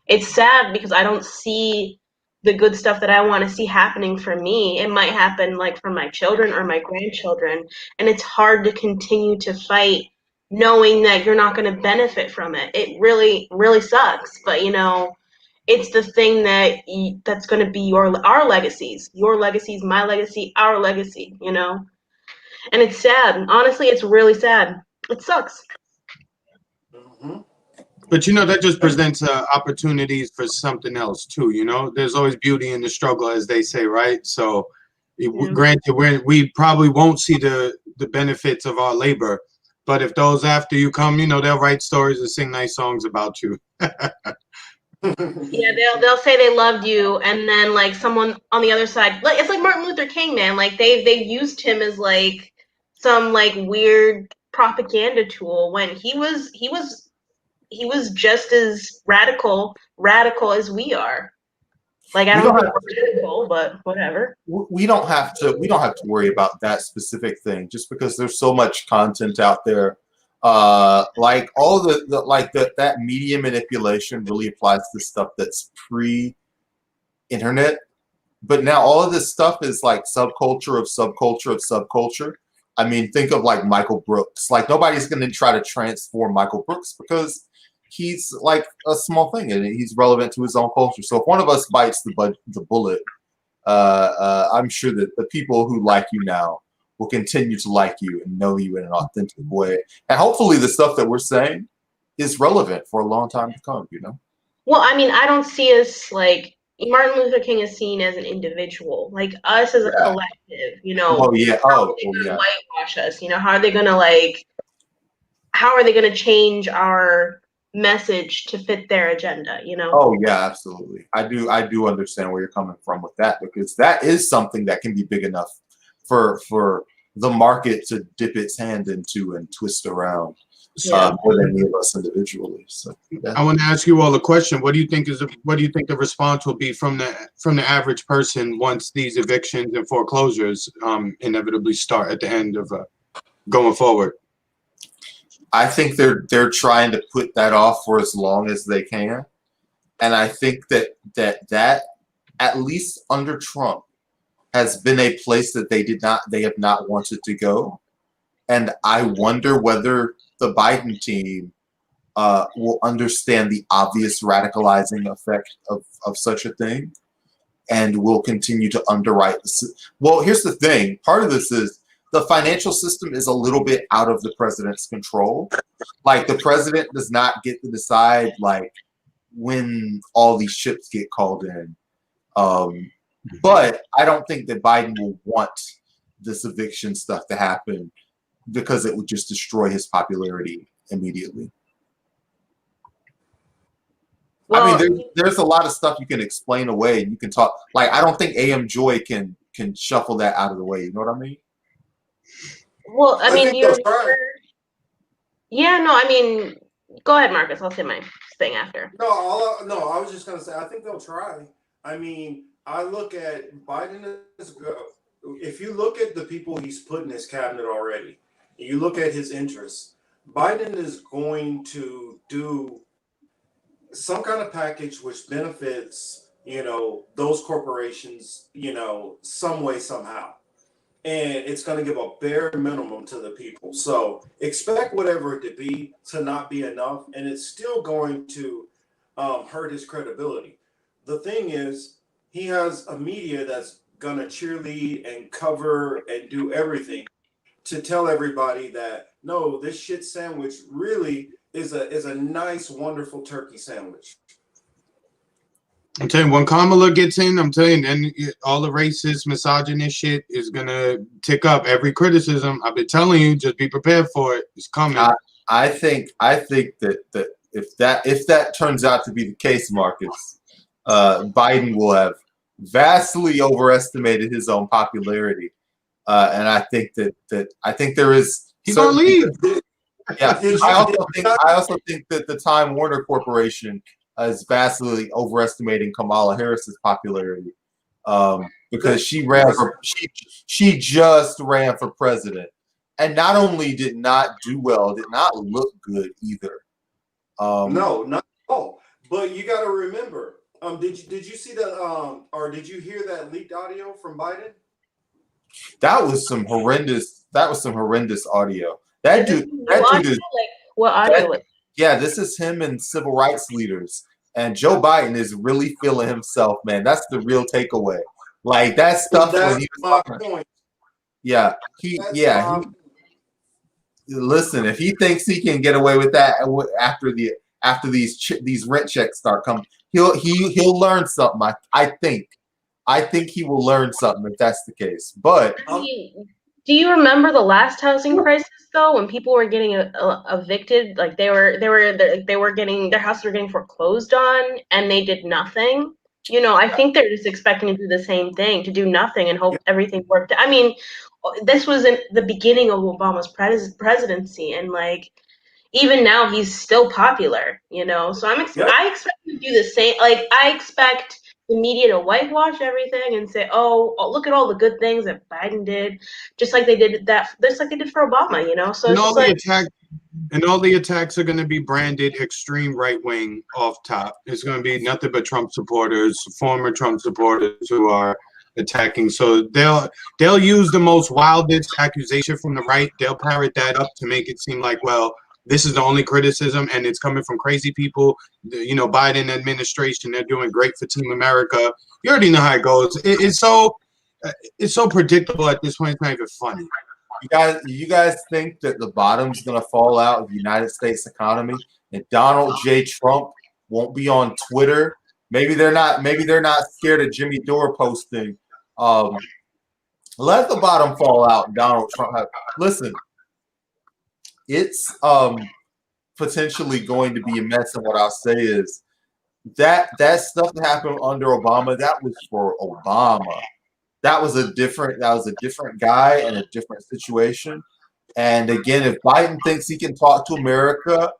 it's sad because I don't see the good stuff that I want to see happening for me. It might happen like for my children or my grandchildren, and it's hard to continue to fight knowing that you're not going to benefit from it. It really, really sucks, but it's the thing that's going to be our legacies, your legacies, my legacy, our legacy. And it's sad. Honestly, it's really sad. It sucks. Mm-hmm. But that just presents opportunities for something else too. There's always beauty in the struggle, as they say, right? So, granted, we probably won't see the benefits of our labor, but if those after you come, they'll write stories and sing nice songs about you. Yeah, they'll say they loved you, and then like someone on the other side, like it's like Martin Luther King, man. Like they used him as like some like weird propaganda tool when he was just as radical as we are. Like I don't think we're radical, but whatever. We don't have to worry about that specific thing just because there's so much content out there. Like all that media manipulation really applies to stuff that's pre-internet, but now all of this stuff is like subculture of subculture of subculture. I mean, think of like Michael Brooks. Like nobody's going to try to transform Michael Brooks because he's like a small thing and he's relevant to his own culture. So if one of us bites the bullet, I'm sure that the people who like you now will continue to like you and know you in an authentic way. And hopefully the stuff that we're saying is relevant for a long time to come, Well, I mean, I don't see us like Martin Luther King is seen as an individual, like us as a collective, Oh, yeah. How are they gonna whitewash us? How are they gonna change our message to fit their agenda, Oh yeah, absolutely. I do understand where you're coming from with that, because that is something that can be big enough for the market to dip its hand into and twist around more than any of us individually. So I want to ask you all a question. What do you think the response will be from the average person once these evictions and foreclosures inevitably start at the end of going forward? I think they're trying to put that off for as long as they can, and I think that at least under Trump has been a place that they have not wanted to go, and I wonder whether the Biden team will understand the obvious radicalizing effect of such a thing, and will continue to underwrite this. Well, here's the thing: part of this is the financial system is a little bit out of the president's control. Like the president does not get to decide like when all these ships get called in. But I don't think that Biden will want this eviction stuff to happen because it would just destroy his popularity immediately. Well, I mean, there's a lot of stuff you can explain away and you can talk. Like, I don't think AM Joy can shuffle that out of the way. You know what I mean? Well, I mean, I mean, go ahead, Marcus. I'll say my thing after. No, I was just gonna say I think they'll try. I mean, I look at Biden as if you look at the people he's put in his cabinet already, and you look at his interests, Biden is going to do some kind of package which benefits, those corporations, some way, somehow. And it's going to give a bare minimum to the people. So expect whatever it to be to not be enough. And it's still going to hurt his credibility. The thing is, he has a media that's going to cheerlead and cover and do everything to tell everybody that, no, this shit sandwich really is a nice, wonderful turkey sandwich. I'm telling you, when Kamala gets in, I'm telling you, then all the racist, misogynist shit is gonna tick up. Every criticism, I've been telling you, just be prepared for it. It's coming. I think that if that turns out to be the case, Marcus, Biden will have vastly overestimated his own popularity, and I think that there is. He's gonna leave. Yeah, I also think that the Time Warner Corporation is vastly overestimating Kamala Harris's popularity, because she ran for she just ran for president, and not only did not do well, did not look good either. No, not at all. But you got to remember, did you see that, or did you hear that leaked audio from Biden? That was some horrendous. That was some horrendous audio. That Is this dude. new That dude audio? is. Like, what audio was? Yeah, this is him and civil rights leaders. And Joe Biden is really feeling himself, man. That's the real takeaway. Like that stuff when That's he was my talking. point. Yeah, listen, if he thinks he can get away with that after these rent checks start coming, he'll learn something. I think he will learn something if that's the case. But Do you remember the last housing crisis though, when people were getting evicted? Like they were getting their houses were getting foreclosed on, and they did nothing. You know, I think they're just expecting to do the same thing, to do nothing and hope everything worked. I mean, this was in the beginning of Obama's presidency, and like even now he's still popular. You know, so I expect him to do the same. Like I expect the media to whitewash everything and say, "Oh, look at all the good things that Biden did," just like they did for Obama. You know, so And it's all just like. all the attacks are going to be branded extreme right wing off top. It's going to be nothing but Trump supporters, former Trump supporters who are attacking. So they'll use the most wildest accusation from the right. They'll parrot that up to make it seem like, well, this is the only criticism, and it's coming from crazy people. You know, Biden administration, they're doing great for Team America. You already know how it goes. It's so predictable at this point. It's not even funny. you guys think that the bottom's gonna fall out of the United States economy and Donald J. Trump won't be on Twitter? Maybe they're not scared of Jimmy Dore posting. Let the bottom fall out and Donald Trump listen. It's potentially going to be a mess, and what I'll say is that stuff that happened under Obama, that was for Obama. That was a different guy and a different situation. And again, if Biden thinks he can talk to America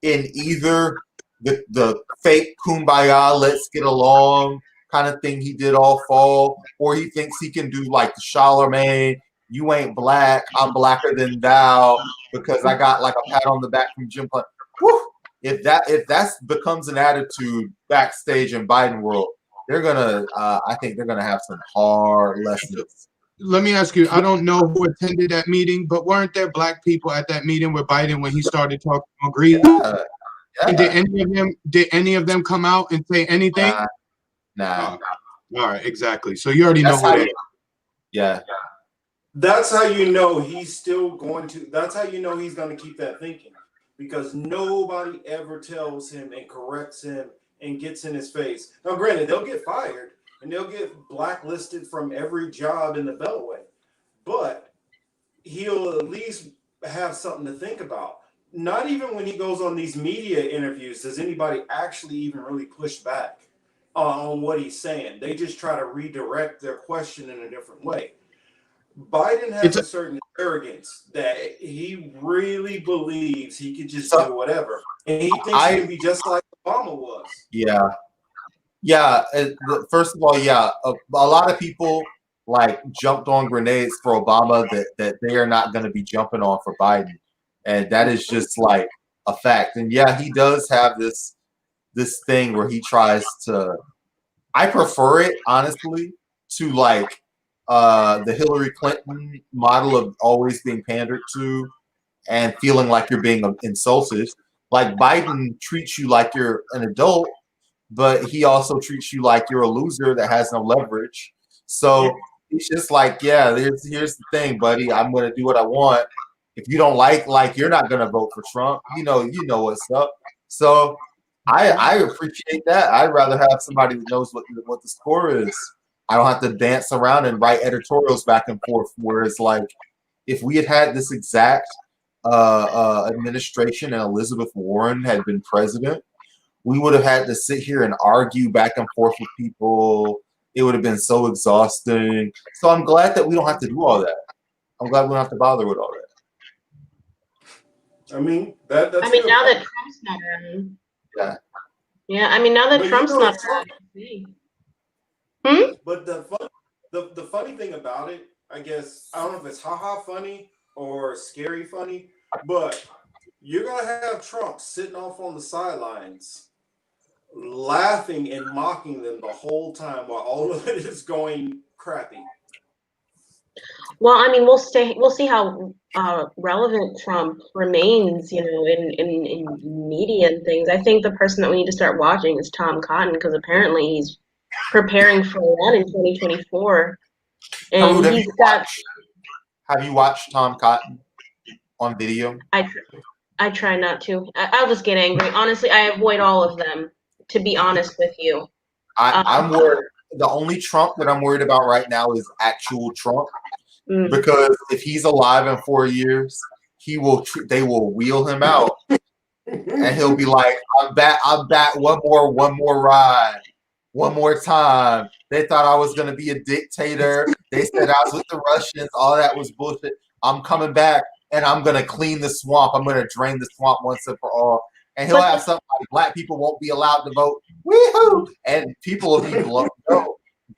in either the fake kumbaya, let's get along kind of thing he did all fall, or he thinks he can do like the Charlemagne, you ain't black, I'm blacker than thou, because I got like a pat on the back from Jim Clinton. If that becomes an attitude backstage in Biden world, they're gonna I think they're gonna have some hard lessons. Let me ask you, I don't know who attended that meeting, but weren't there black people at that meeting with Biden when he started talking on greed? Yeah. And did any of them come out and say anything? Nah. All right, exactly. So you already know who they are. Yeah. That's how you know he's still going to. That's how you know he's going to keep that thinking, because nobody ever tells him and corrects him and gets in his face. Now, granted, they'll get fired and they'll get blacklisted from every job in the Beltway, but he'll at least have something to think about. Not even when he goes on these media interviews does anybody actually even really push back on what he's saying. They just try to redirect their question in a different way. Biden has a certain arrogance that he really believes he could just do whatever. And he thinks he can be just like Obama was. Yeah. Yeah. First of all, yeah, a lot of people like jumped on grenades for Obama that they are not going to be jumping on for Biden. And that is just like a fact. And yeah, he does have this thing where he tries to, I prefer it, honestly, to like the Hillary Clinton model of always being pandered to and feeling like you're being insulted. Like Biden treats you like you're an adult, but he also treats you like you're a loser that has no leverage. So he's just like, yeah, here's the thing, buddy. I'm gonna do what I want. If you don't like you're not gonna vote for Trump. You know what's up. So I appreciate that. I'd rather have somebody that knows what the score is. I don't have to dance around and write editorials back and forth. Whereas, like, if we had this exact administration and Elizabeth Warren had been president, we would have had to sit here and argue back and forth with people. It would have been so exhausting. So I'm glad that we don't have to do all that. I'm glad we don't have to bother with all that. I mean, that's now that Trump's not around. Yeah. Yeah, I mean, now that Trump's not around. But the funny thing about it, I guess, I don't know if it's haha funny or scary funny, but you're gonna have Trump sitting off on the sidelines, laughing and mocking them the whole time while all of it is going crappy. Well, I mean, we'll see how relevant Trump remains, you know, in media and things. I think the person that we need to start watching is Tom Cotton, because apparently he's preparing for a run in 2024, and Harold, he's got. have you watched Tom Cotton on video? I try not to. I'll just get angry. Honestly, I avoid all of them, to be honest with you. I'm worried. The only Trump that I'm worried about right now is actual Trump, because if he's alive in 4 years, they will wheel him out, and he'll be like, I'm back, one more ride, one more time. They thought I was gonna be a dictator. They said I was with the Russians. All that was bullshit. I'm coming back, and I'm gonna clean the swamp. I'm gonna drain the swamp once and for all. And he'll have something like black people won't be allowed to vote. Woohoo! And people will be in love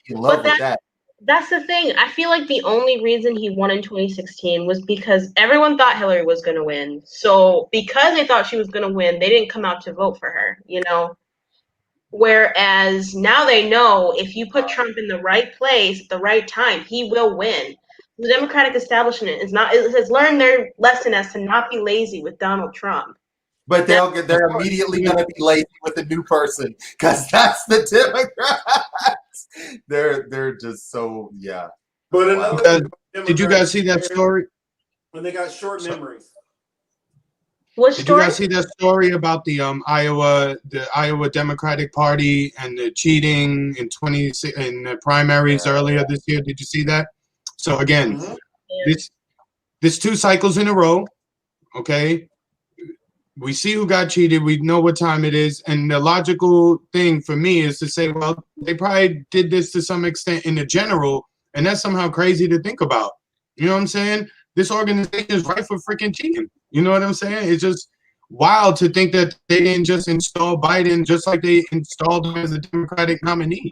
with that. That's the thing. I feel like the only reason he won in 2016 was because everyone thought Hillary was going to win. So because they thought she was going to win, they didn't come out to vote for her, you know? Whereas now they know if you put Trump in the right place at the right time, he will win. The Democratic establishment has learned their lesson as to not be lazy with Donald Trump. But they're immediately going to be lazy with a new person, because that's the Democrats. They're just so, yeah. But another did you guys see that story? When they got short memories. What Did story? you guys see that story about the Iowa Democratic Party and the cheating in the primaries earlier this year? Did you see that? So again, this 2 cycles in a row. Okay, we see who got cheated. We know what time it is, and the logical thing for me is to say, well, they probably did this to some extent in the general, and that's somehow crazy to think about. You know what I'm saying? This organization is rife for freaking cheating. You know what I'm saying? It's just wild to think that they didn't just install Biden just like they installed him as a Democratic nominee.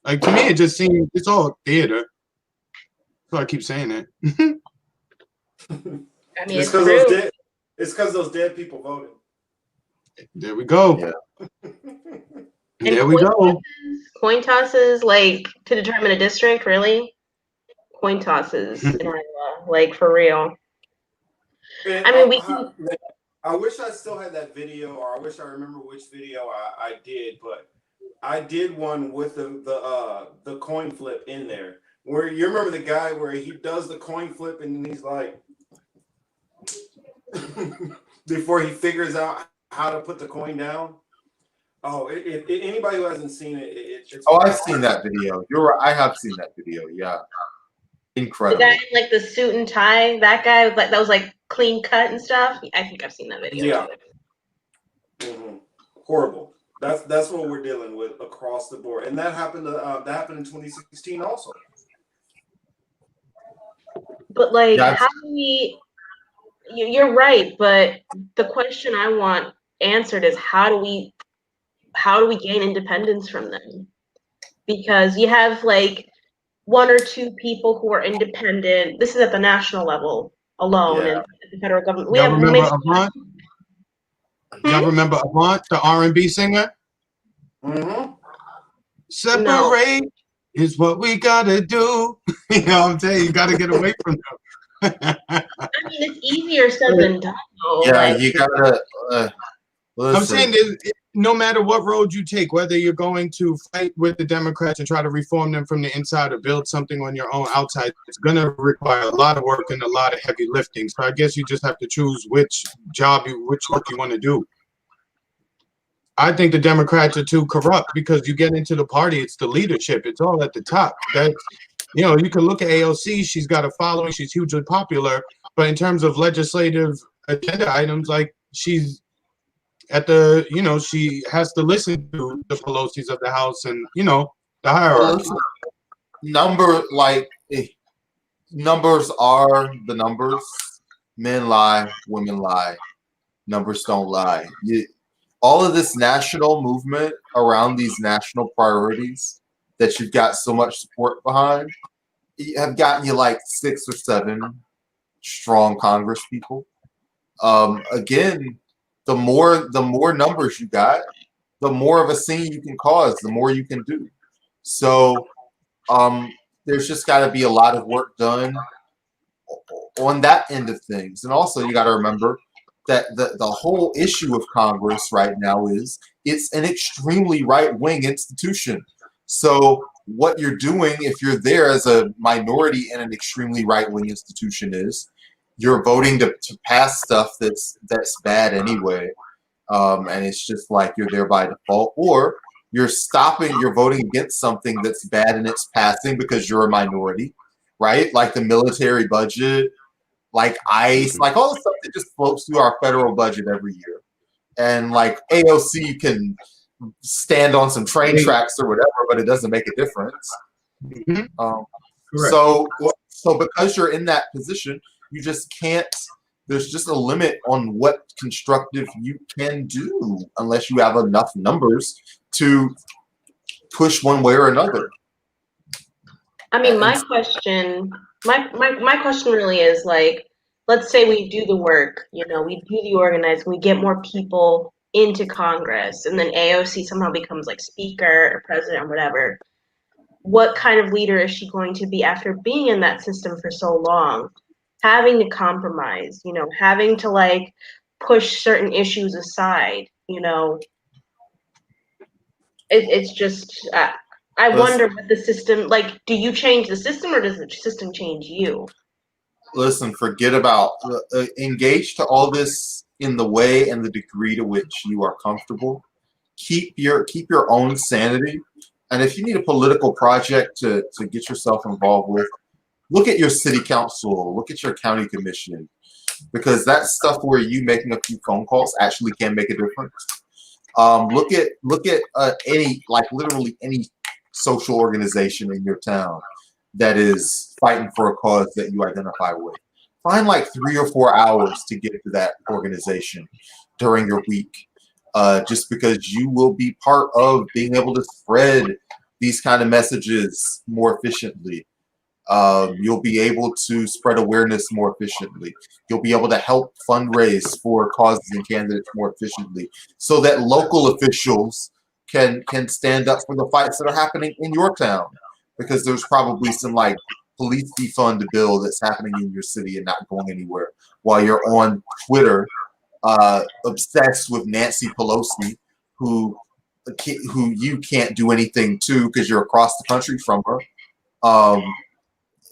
Like, to me, it just seems it's all theater. So I keep saying it. I mean, It's because those dead people voted. There we go. Yeah. There we go. Coin tosses, like, to determine a district, really? Coin tosses in Iowa, like, for real. And I mean, I wish I still had that video, or I wish I remember which video I did, but I did one with the coin flip in there. Where you remember the guy where he does the coin flip and he's like, before he figures out how to put the coin down. Oh, anybody who hasn't seen it, it's I've seen that video. You're right. I have seen that video. Yeah, incredible. the guy in, like, the suit and tie, that guy was like, that was like clean cut and stuff. I think I've seen that video. Yeah. Mm-hmm. Horrible. That's what we're dealing with across the board, and that happened in 2016 also. But like, how do we? You're right, but the question I want answered is how do we gain independence from them? Because you have like 1 or 2 people who are independent. This is at the national level alone, and the federal government. We Y'all have remember Avant? Y'all remember Avant, the R&B singer? Mm-hmm. Separate is what we gotta do. You know what I'm saying? You gotta get away from them. I mean, it's easier said than done, though. Yeah, like, you gotta. Listen. I'm saying no matter what road you take, whether you're going to fight with the Democrats and try to reform them from the inside or build something on your own outside, it's going to require a lot of work and a lot of heavy lifting. So I guess you just have to choose which work you want to do. I think the Democrats are too corrupt because you get into the party, it's the leadership. It's all at the top. That's, you know, you can look at AOC. She's got a following. She's hugely popular. But in terms of legislative agenda items, like she's at the, you know, she has to listen to the Pelosi's of the House and, you know, the hierarchy. Numbers are the numbers. Men lie, women lie. Numbers don't lie. All of this national movement around these national priorities that you've got so much support behind have gotten you like 6 or 7 strong Congress people. Again, the more numbers you got, the more of a scene you can cause, the more you can do. So there's just got to be a lot of work done on that end of things. And also you got to remember that the whole issue of Congress right now is it's an extremely right-wing institution. So what you're doing if you're there as a minority in an extremely right-wing institution is you're voting to pass stuff that's bad anyway. And it's just like you're there by default, or you're voting against something that's bad in its passing because you're a minority, right? Like the military budget, like ICE, like all the stuff that just floats through our federal budget every year. And like AOC can stand on some train tracks or whatever, but it doesn't make a difference. So because you're in that position, you just can't, there's just a limit on what constructive you can do unless you have enough numbers to push one way or another. I mean, my question really is like, let's say we do the work, we do the organizing, we get more people into Congress, and then AOC somehow becomes like speaker or president or whatever. What kind of leader is she going to be after being in that system for so long? Having to compromise, having to like push certain issues aside, it's just, I wonder what the system, like, do you change the system or does the system change you? Listen, forget about, engage to all this in the way and the degree to which you are comfortable. Keep your own sanity. And if you need a political project to get yourself involved with, look at your city council, look at your county commission, because that's stuff where you making a few phone calls actually can make a difference. Look at literally any social organization in your town that is fighting for a cause that you identify with. Find like 3 or 4 hours to get to that organization during your week, just because you will be part of being able to spread these kind of messages more efficiently. You'll be able to spread awareness more efficiently. You'll be able to help fundraise for causes and candidates more efficiently, so that local officials can stand up for the fights that are happening in your town, because there's probably some like police defund bill that's happening in your city and not going anywhere, while you're on Twitter obsessed with Nancy Pelosi, who you can't do anything to because you're across the country from her.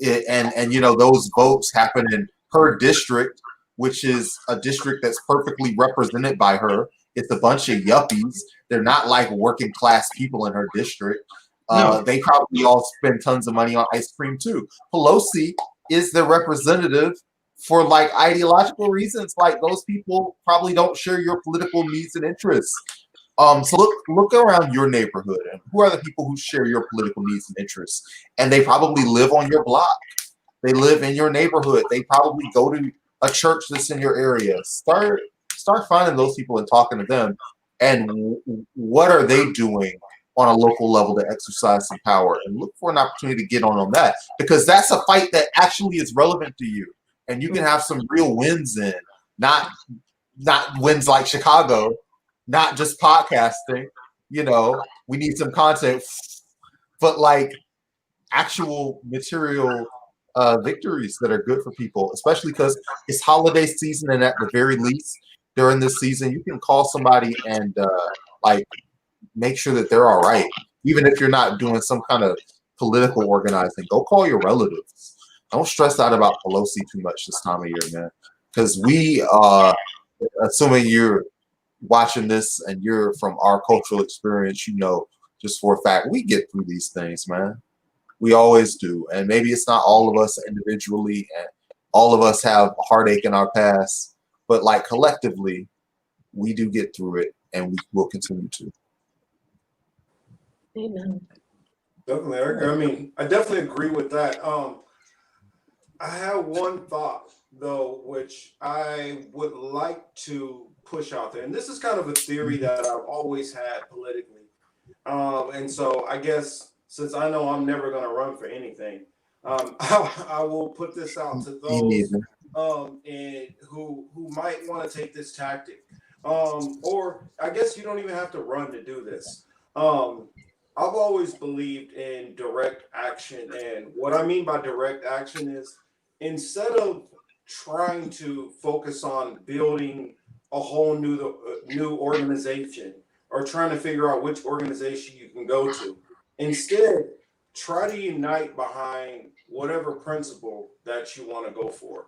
And those votes happen in her district, which is a district that's perfectly represented by her. It's a bunch of yuppies. They're not like working class people in her district. No. They probably all spend tons of money on ice cream too. Pelosi is the representative for like ideological reasons. Like those people probably don't share your political needs and interests. So look around your neighborhood and who are the people who share your political needs and interests? And they probably live on your block. They live in your neighborhood. They probably go to a church that's in your area. Start finding those people and talking to them. And what are they doing on a local level to exercise some power? And look for an opportunity to get on that, because that's a fight that actually is relevant to you. And you can have some real wins in, not wins like Chicago, not just podcasting. We need some content, but like actual material victories that are good for people, especially because it's holiday season, and at the very least during this season you can call somebody and like make sure that they're all right. Even if you're not doing some kind of political organizing, go call your relatives. Don't stress out about Pelosi too much this time of year, man, because we assuming you're watching this and you're from our cultural experience, just for a fact, we get through these things, man. We always do. And maybe it's not all of us individually, and all of us have heartache in our past, but like collectively, we do get through it, and we will continue to. Amen. Definitely. I mean, I definitely agree with that. I have one thought though, which I would like to push out there, and this is kind of a theory that I've always had politically. And so I guess since I know I'm never going to run for anything, I will put this out to Me those neither. and who might want to take this tactic. Or I guess you don't even have to run to do this. I've always believed in direct action, and what I mean by direct action is instead of trying to focus on building a whole new organization or trying to figure out which organization you can go to, instead try to unite behind whatever principle that you want to go for.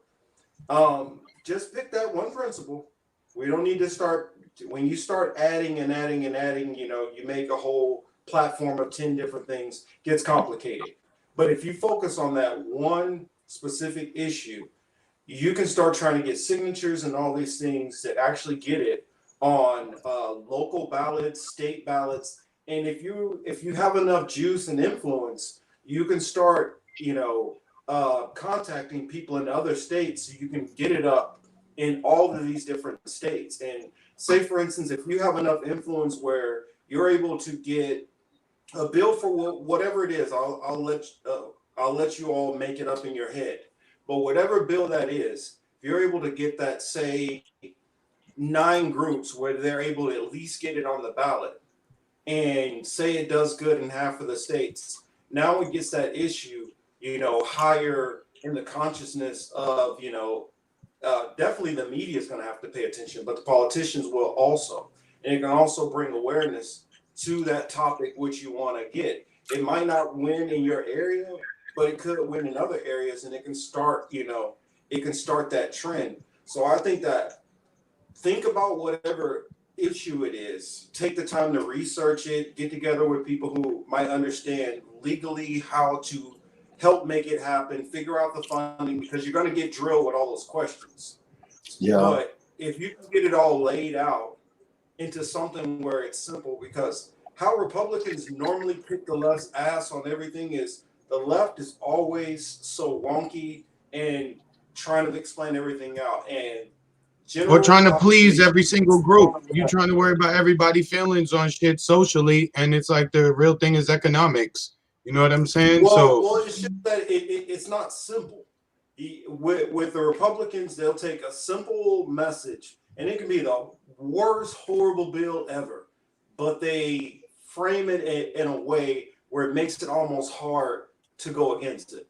Just pick that one principle. We don't need to start when you start adding and adding and adding, you make a whole platform of 10 different things, gets complicated. But if you focus on that one specific issue, you can start trying to get signatures and all these things that actually get it on local ballots, state ballots. And if you have enough juice and influence, you can start, contacting people in other states so you can get it up in all of these different states. And say, for instance, if you have enough influence where you're able to get a bill for whatever it is, I'll let you all make it up in your head. But whatever bill that is, if you're able to get that, say, 9 groups where they're able to at least get it on the ballot, and say it does good in half of the states, now it gets that issue, higher in the consciousness of, definitely the media is going to have to pay attention, but the politicians will also. And it can also bring awareness to that topic which you want to get. It might not win in your area, but it could win in other areas, and it can start, that trend. So I think that think about whatever issue it is, take the time to research it, get together with people who might understand legally how to help make it happen, figure out the funding, because you're going to get drilled with all those questions. Yeah. But if you can get it all laid out into something where it's simple, because how Republicans normally kick the left's ass on everything is the left is always so wonky and trying to explain everything out. And We're trying to please every single group. You're trying to worry about everybody's feelings on shit socially, and it's like the real thing is economics. You know what I'm saying? Well, it's just that it's not simple. With the Republicans, they'll take a simple message, and it can be the worst, horrible bill ever, but they frame it in a way where it makes it almost hard to go against it.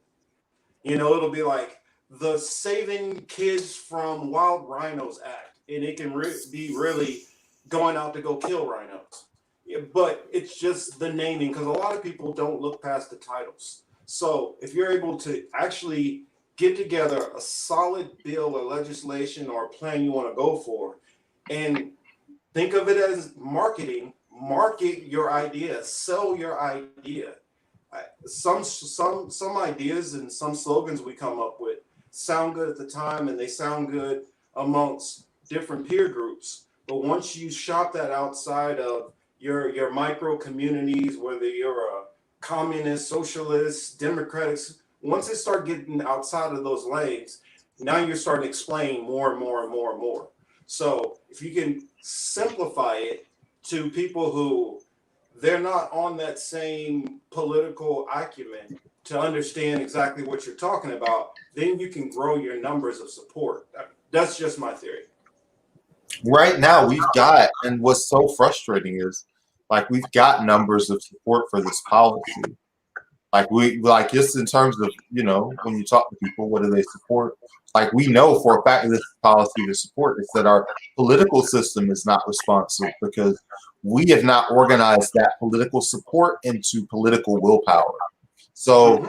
It'll be like the Saving Kids from Wild Rhinos Act, and it can be really going out to go kill rhinos. Yeah, but it's just the naming, because a lot of people don't look past the titles. So if you're able to actually get together a solid bill or legislation or a plan you want to go for, and think of it as marketing, market your idea, sell your idea. Some ideas and some slogans we come up with sound good at the time, and they sound good amongst different peer groups. But once you shop that outside of your micro communities, whether you're a communist, socialist, democrats, once it start getting outside of those lanes, now you're starting to explain more and more and more and more. So if you can simplify it to people who they're not on that same political acumen to understand exactly what you're talking about, then you can grow your numbers of support. That's just my theory. Right now we've got, and what's so frustrating is we've got numbers of support for this policy. Just in terms of, when you talk to people, what do they support? We know for a fact this policy to support is that our political system is not responsive because we have not organized that political support into political willpower. So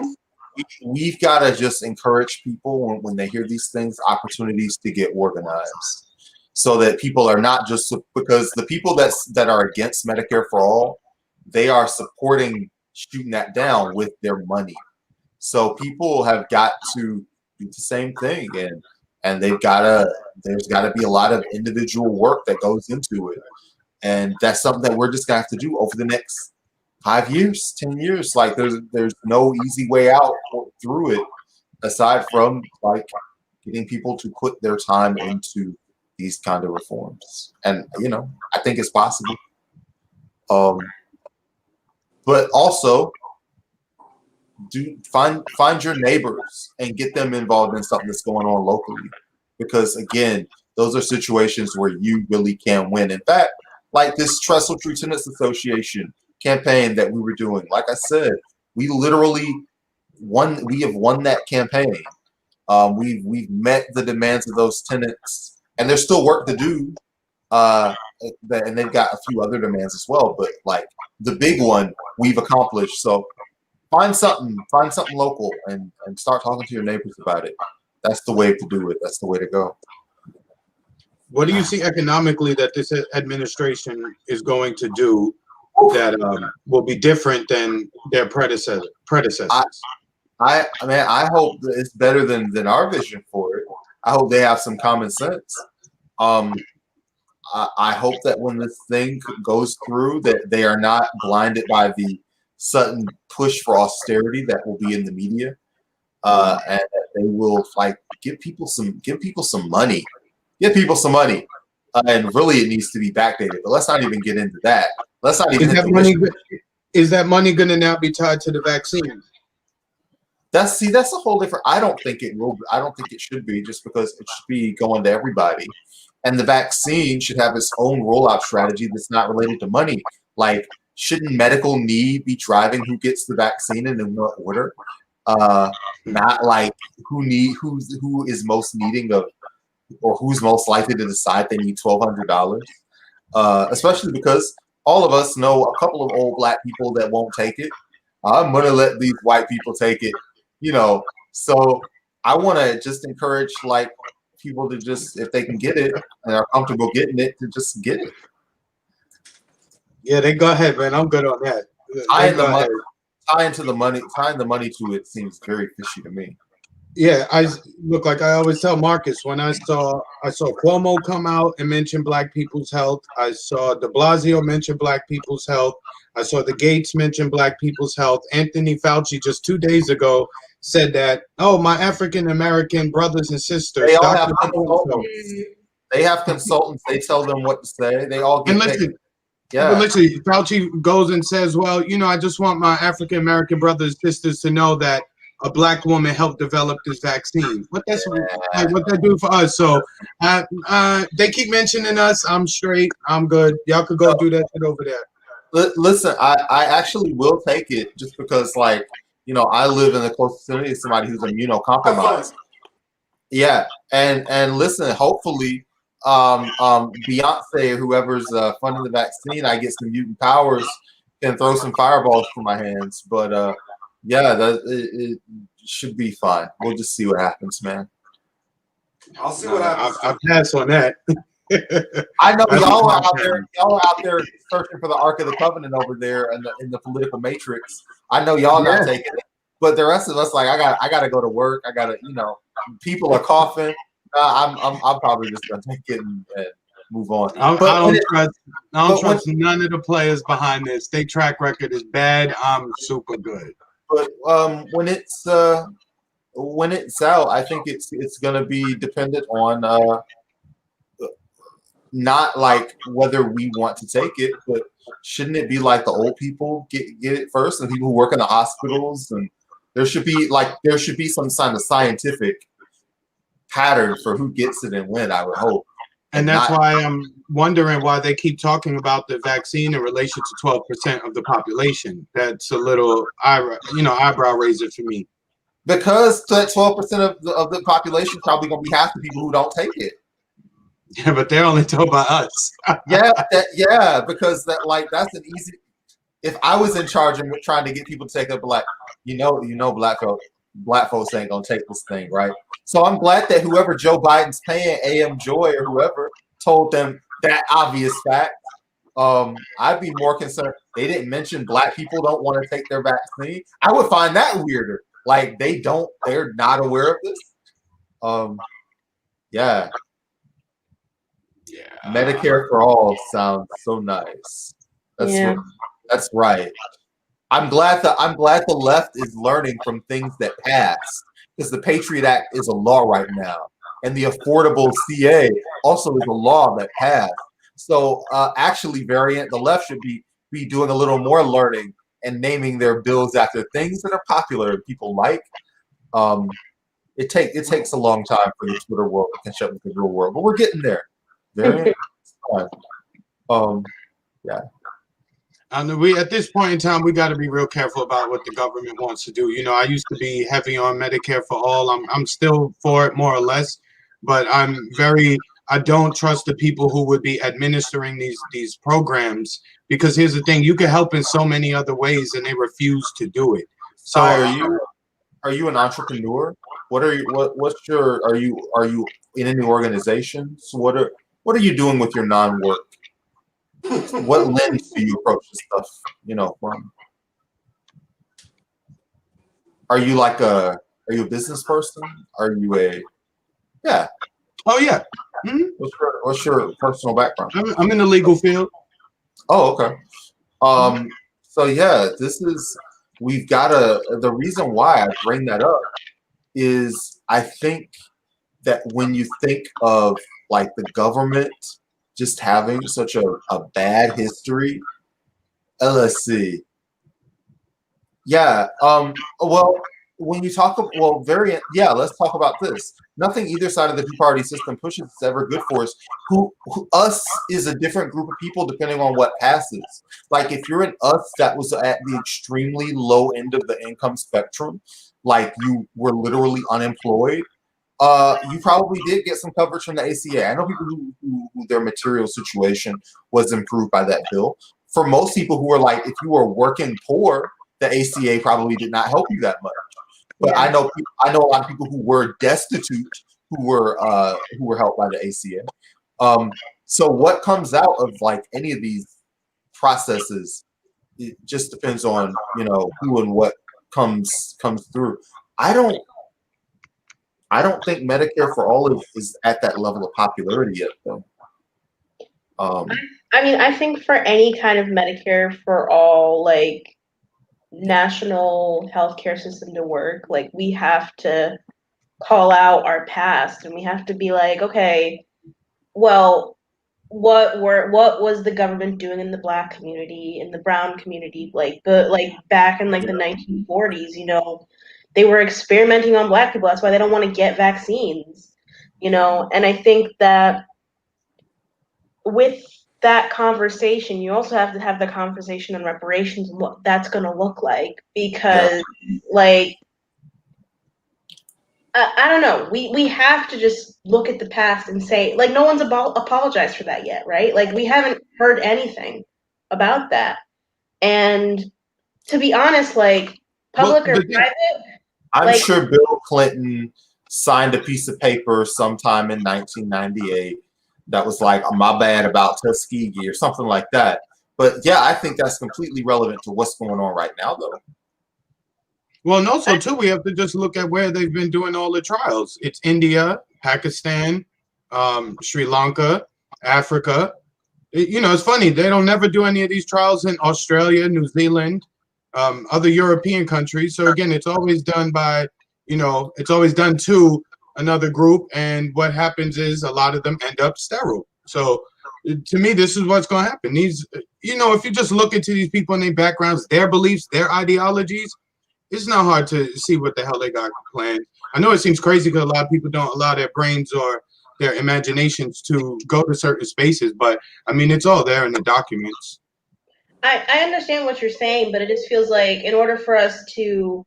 we've got to just encourage people when they hear these things, opportunities to get organized, so that people are not just, because the people that are against Medicare for All, they are supporting shooting that down with their money. So people have got to do the same thing, and there's got to be a lot of individual work that goes into it, and that's something that we're just gonna have to do over the next 5 years, 10 years. There's no easy way out through it aside from getting people to put their time into these kind of reforms. And I think it's possible. But also find your neighbors and get them involved in something that's going on locally, because again, those are situations where you really can win. In fact, like this Trestle Tree Tenants Association campaign that we were doing, like I said, we literally we have won that campaign. We've met the demands of those tenants, and there's still work to do. And they've got a few other demands as well, but like the big one we've accomplished. So find something local and start talking to your neighbors about it. That's the way to do it. That's the way to go. What do you see economically that this administration is going to do that will be different than their predecessors? I mean, I hope that it's better than our vision for it. I hope they have some common sense. I hope that when this thing goes through, that they are not blinded by the sudden push for austerity that will be in the media, and that they will like give people some money, and really it needs to be backdated. But let's not even get into that. Let's not even. Is that money going to now be tied to the vaccine? That's a whole different. I don't think it will. I don't think it should be, just because it should be going to everybody. And the vaccine should have its own rollout strategy that's not related to money. Like, shouldn't medical need be driving who gets the vaccine and in what order? Not like who is most needing of, or who's most likely to decide they need $1,200. Especially because all of us know a couple of old black people that won't take it. I'm gonna let these white people take it, So I want to just encourage like people to just, if they can get it and are comfortable getting it, to just get it. Yeah, they go ahead, man. I'm good on that. Tying the money to it seems very fishy to me. Yeah, I always tell Marcus, when I saw Cuomo come out and mention black people's health, I saw de Blasio mention black people's health, I saw the Gates mention black people's health. Anthony Fauci just 2 days ago said that, oh, my African American brothers and sisters. They all have consultants. They have consultants. They tell them what to say. They all get paid. Yeah. But literally, Fauci goes and says, well, I just want my African American brothers and sisters to know that a black woman helped develop this vaccine. What that do for us? So they keep mentioning us. I'm straight. I'm good. Y'all could go do that shit over there. Listen, I actually will take it, just because, like, I live in the close vicinity of somebody who's immunocompromised. Yeah, and listen, hopefully, Beyonce or whoever's funding the vaccine, I get some mutant powers and throw some fireballs from my hands. But yeah, it should be fine. We'll just see what happens, man. I'll see what happens. I'll pass on that. I know y'all are out there searching for the Ark of the Covenant over there in the political matrix. I know y'all not taking it, but the rest of us, like, I gotta go to work. I gotta, people are coughing. I'm probably just gonna take it and move on. I don't trust none of the players behind this. Their track record is bad. I'm super good. But when it's out, I think it's gonna be dependent on not like whether we want to take it, but shouldn't it be like the old people get it first, and people who work in the hospitals, and there should be some kind of scientific pattern for who gets it and when, I would hope. And that's why I'm wondering why they keep talking about the vaccine in relation to 12% of the population. That's a little eyebrow raiser for me. Because that 12% of the population probably gonna be half the people who don't take it. Yeah, but they're only told by us. yeah, because that's an easy. If I was in charge and trying to get people to take it, like, black folks ain't gonna take this thing, right? So I'm glad that whoever Joe Biden's paying, AM Joy or whoever, told them that obvious fact. I'd be more concerned. They didn't mention black people don't want to take their vaccine. I would find that weirder. Like, they're not aware of this. Yeah. Yeah. Medicare for all sounds so nice. That's right. I'm glad the left is learning from things that passed, because the Patriot Act is a law right now, and the Affordable CA also is a law that passed. So actually, the left should be doing a little more learning and naming their bills after things that are popular and people like. It takes a long time for the Twitter world to catch up with the real world, but we're getting there. Yeah. And we at this point in time, we got to be real careful about what the government wants to do. You know, I used to be heavy on Medicare for all. I'm still for it more or less, but I don't trust the people who would be administering these programs, because here's the thing: you can help in so many other ways, and they refuse to do it. So, are you an entrepreneur? Are you in any organizations? What are you doing with your non-work? What lens do you approach this stuff, from? Are you a business person? Are you yeah. Oh yeah. Mm-hmm. What's your personal background? I'm in the legal field. Oh, okay. So yeah, the reason why I bring that up is I think that when you think of like the government just having such a bad history, let's see. Yeah. Well, when you talk of, let's talk about this. Nothing either side of the two-party system pushes is ever good for us. Us is a different group of people depending on what passes. Like if you're an us that was at the extremely low end of the income spectrum, like you were literally unemployed, you probably did get some coverage from the ACA. I know people who their material situation was improved by that bill. For most people who were like, if you were working poor, the ACA probably did not help you that much. But yeah. I know a lot of people who were destitute who were helped by the ACA. So what comes out of like any of these processes, it just depends on who and what comes through. I don't think Medicare for all is at that level of popularity yet, though. I think for any kind of Medicare for all, like national healthcare system to work, like we have to call out our past and we have to be like, okay, well, what was the government doing in the Black community, in the brown community, like back in like the 1940s, they were experimenting on Black people. That's why they don't want to get vaccines, and I think that with that conversation, you also have to have the conversation on reparations and what that's going to look like, because I don't know, we have to just look at the past and say, like, no one's apologized for that yet, right? Like, we haven't heard anything about that. And to be honest, like, public or private, I'm sure Bill Clinton signed a piece of paper sometime in 1998 that was like, my bad about Tuskegee or something like that. But yeah, I think that's completely relevant to what's going on right now, though. Well, and also, too, we have to just look at where they've been doing all the trials. It's India, Pakistan, Sri Lanka, Africa. It's funny. They don't never do any of these trials in Australia, New Zealand, other European countries. So, again, it's always done by, it's always done to another group, and what happens is a lot of them end up sterile. So to me, this is what's going to happen. These, if you just look into these people and their backgrounds, their beliefs, their ideologies, it's not hard to see what the hell they got planned. I know it seems crazy because a lot of people don't allow their brains or their imaginations to go to certain spaces, but I mean, it's all there in the documents. I understand what you're saying, but it just feels like in order for us to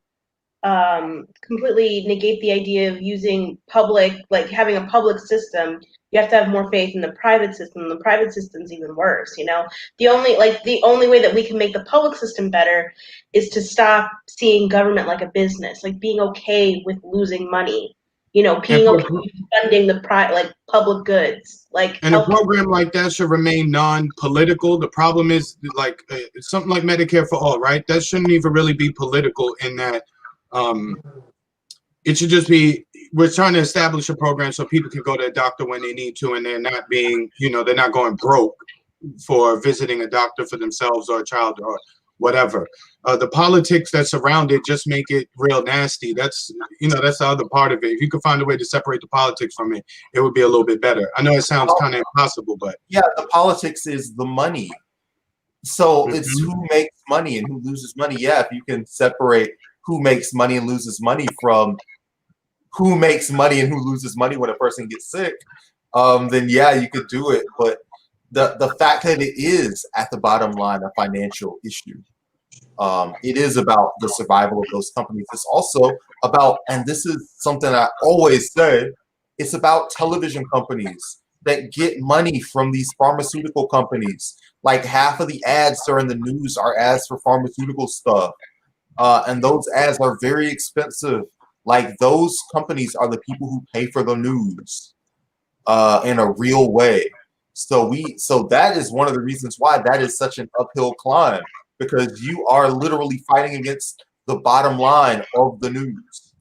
completely negate the idea of using public, like having a public system, you have to have more faith in the private system. The private system's even worse, The only way that we can make the public system better is to stop seeing government like a business, like being okay with losing money, being okay with funding the public goods. And a program like that should remain non-political. The problem is like something like Medicare for all, right? That shouldn't even really be political in that. It should just be, we're trying to establish a program so people can go to a doctor when they need to, and they're not being, they're not going broke for visiting a doctor for themselves or a child or whatever. The politics that surround it just make it real nasty. That's, that's the other part of it. If you could find a way to separate the politics from it, it would be a little bit better. I know it sounds kind of impossible, but yeah, the politics is the money. So it's who makes money and who loses money. Yeah, if you can separate who makes money and loses money from who makes money and who loses money when a person gets sick, then yeah, you could do it. But the fact that it is at the bottom line a financial issue, it is about the survival of those companies. It's also about, and this is something I always say, it's about television companies that get money from these pharmaceutical companies. Like half of the ads that are in the news are ads for pharmaceutical stuff. And those ads are very expensive. Like those companies are the people who pay for the news in a real way. So that is one of the reasons why that is such an uphill climb, because you are literally fighting against the bottom line of the news.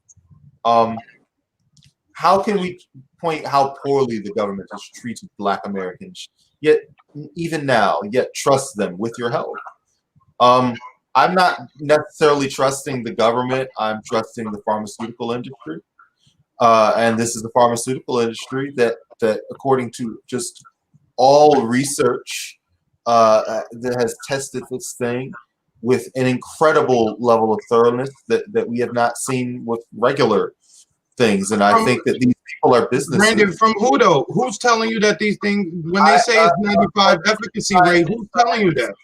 How can we point how poorly the government has treated Black Americans, yet even now, yet trust them with your health? I'm not necessarily trusting the government. I'm trusting the pharmaceutical industry. And this is the pharmaceutical industry that according to just all research that has tested this thing with an incredible level of thoroughness that we have not seen with regular things. And I think that these people are businesses. Brandon, from who though? Who's telling you that these things, when they say it's 95 efficacy rate, who's telling you that?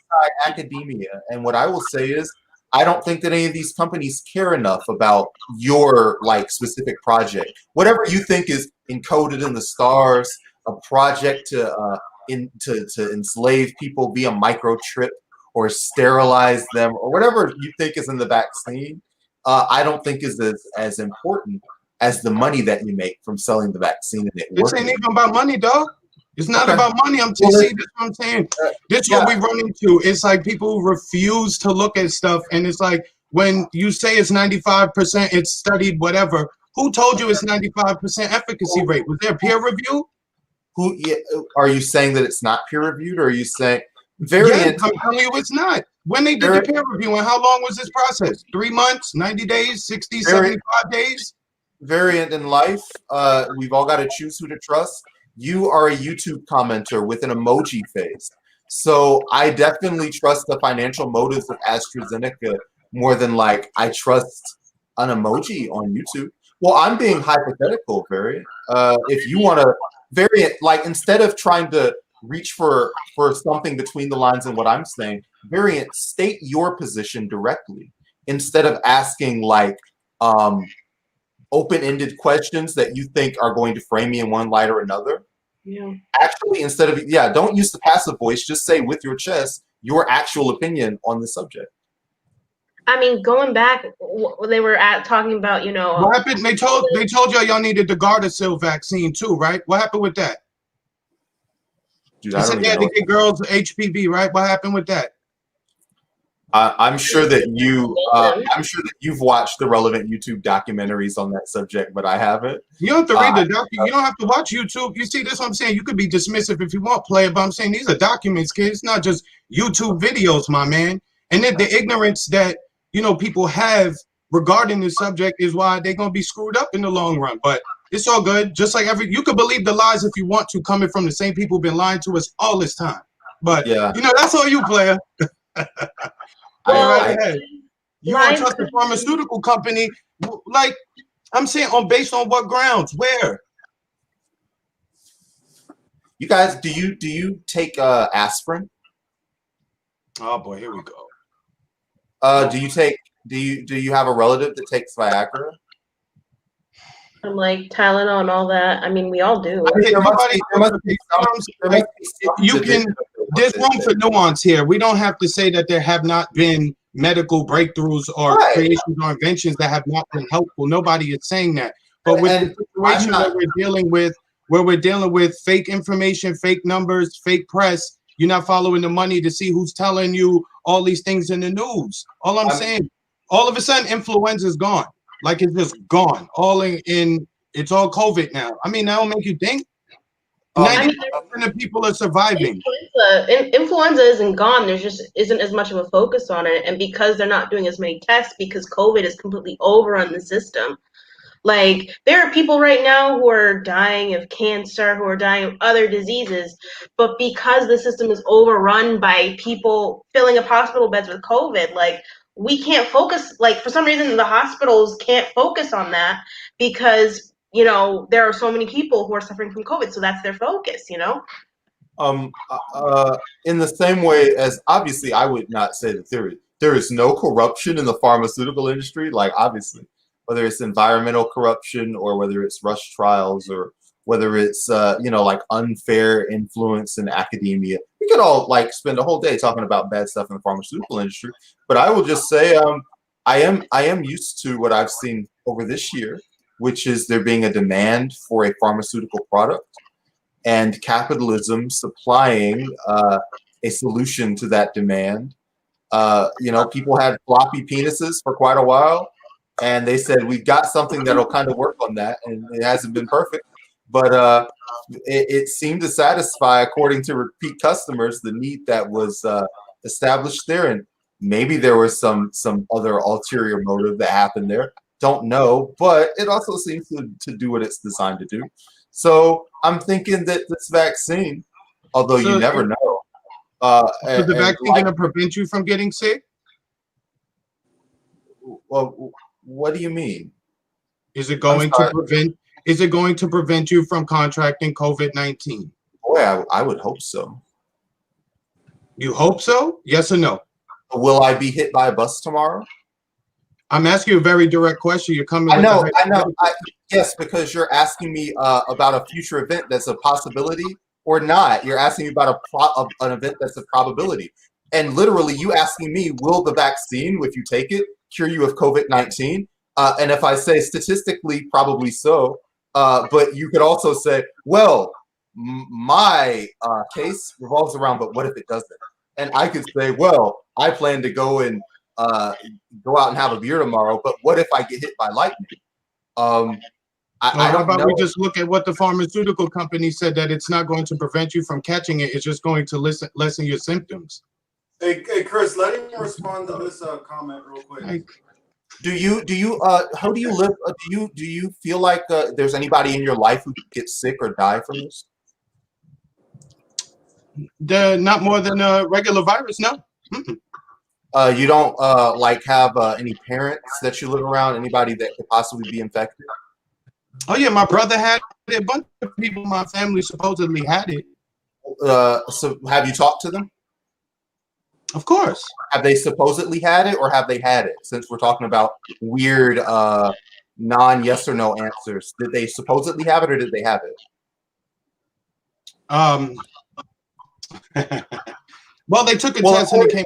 Academia. And what I will say is, I don't think that any of these companies care enough about your like specific project. Whatever you think is encoded in the stars, a project to enslave people via microchip or sterilize them, or whatever you think is in the vaccine, I don't think is as important as the money that you make from selling the vaccine and it This working. ain't even about money, dog. It's not Okay. about money. See, this is what I'm saying. This is what we run into. It's like people refuse to look at stuff, and it's like when you say it's 95%, it's studied, whatever. Who told you it's 95% efficacy rate? Was there peer review? Are you saying that it's not peer reviewed, or are you saying I'm telling you it's not. When they did Very- the peer review, and how long was this process? 3 months, 90 days, 60, 75 days? variant in life? We've all got to choose who to trust. You are a YouTube commenter with an emoji face. So I definitely trust the financial motives of AstraZeneca more than like I trust an emoji on YouTube. Well, I'm being hypothetical, Variant. If you want to, Variant, like instead of trying to reach for something between the lines and what I'm saying, Variant, state your position directly instead of asking like open-ended questions that you think are going to frame me in one light or another. Yeah. Actually, instead of, don't use the passive voice, just say with your chest your actual opinion on the subject. I mean, going back, they were talking about, What happened? They told y'all needed the Gardasil vaccine too, right? What happened with that? Dude, They I said don't they even had know. to get girls HPV, right? What happened with that? I'm sure that you've watched the relevant YouTube documentaries on that subject, but I haven't. You don't have to read the document. You don't have to watch YouTube. You see, that's what I'm saying. You could be dismissive if you want, player, but I'm saying these are documents, kids, not just YouTube videos, my man. And then the ignorance that people have regarding this subject is why they're gonna be screwed up in the long run. But it's all good. Just like you could believe the lies if you want to, coming from the same people who've been lying to us all this time. But that's all you, player. Right ahead. You don't trust the pharmaceutical company, like I'm saying, based on what grounds? Where? You guys, do you take aspirin? Oh boy, here we go. Do you have a relative that takes Viagra? I'm like Tylenol and all that. I mean, we all do. There's room for nuance here. We don't have to say that there have not been medical breakthroughs or creations or inventions that have not been helpful. Nobody is saying that. But with the situation that we're dealing with fake information, fake numbers, fake press, you're not following the money to see who's telling you all these things in the news. All I'm saying, all of a sudden, influenza is gone. Like it's just gone. It's all COVID now. I mean, that will make you think. 90% of people are surviving. Influenza isn't gone. There just isn't as much of a focus on it. And because they're not doing as many tests, because COVID is completely over on the system, Like, there are people right now who are dying of cancer, who are dying of other diseases, but because the system is overrun by people filling up hospital beds with COVID, like, we can't focus, like, for some reason the hospitals can't focus on that because, you know, there are so many people who are suffering from COVID, so that's their focus, you know? Um, in the same way as obviously I would not say that there is no corruption in the pharmaceutical industry, like obviously, whether it's environmental corruption or whether it's rush trials or whether it's you know, like unfair influence in academia. We could all like spend a whole day talking about bad stuff in the pharmaceutical industry, but I will just say I am used to what I've seen over this year, which is there being a demand for a pharmaceutical product and capitalism supplying a solution to that demand. You know, people had floppy penises for quite a while, and they said we've got something that'll kind of work on that, and it hasn't been perfect, but it seemed to satisfy, according to repeat customers, the need that was established there. And maybe there was some other ulterior motive that happened there. Don't know, but it also seems to do what it's designed to do. So I'm thinking that this vaccine, although you never know. So the vaccine like, going to prevent you from getting sick? well, what do you mean? Is it going to prevent? Is it going to prevent you from contracting COVID-19? Boy, I would hope so. You hope so? Yes or no? Will I be hit by a bus tomorrow? I'm asking you a very direct question. You're coming. I know. Yes, because you're asking me about a future event that's a possibility or not. You're asking me about an event that's a probability. And literally, you asking me, will the vaccine, if you take it, cure you of COVID-19? And if I say statistically, probably so. But you could also say, well, my case revolves around, but what if it doesn't? And I could say, well, I plan to go and go out and have a beer tomorrow, but what if I get hit by lightning? I don't know. We just look at what the pharmaceutical company said, that it's not going to prevent you from catching it. It's just going to lessen your symptoms. Hey, Chris, let him respond to this comment real quick. Do you how do you live? Do you feel like there's anybody in your life who gets sick or die from this? Not more than a regular virus, no. You don't like have any parents that you live around, anybody that could possibly be infected? Oh yeah, my brother had it. A bunch of people in my family supposedly had it. So have you talked to them? Of course. Have they supposedly had it, or have they had it? Since we're talking about weird non-yes or no answers, did they supposedly have it, or did they have it? Well, they took a test and it came.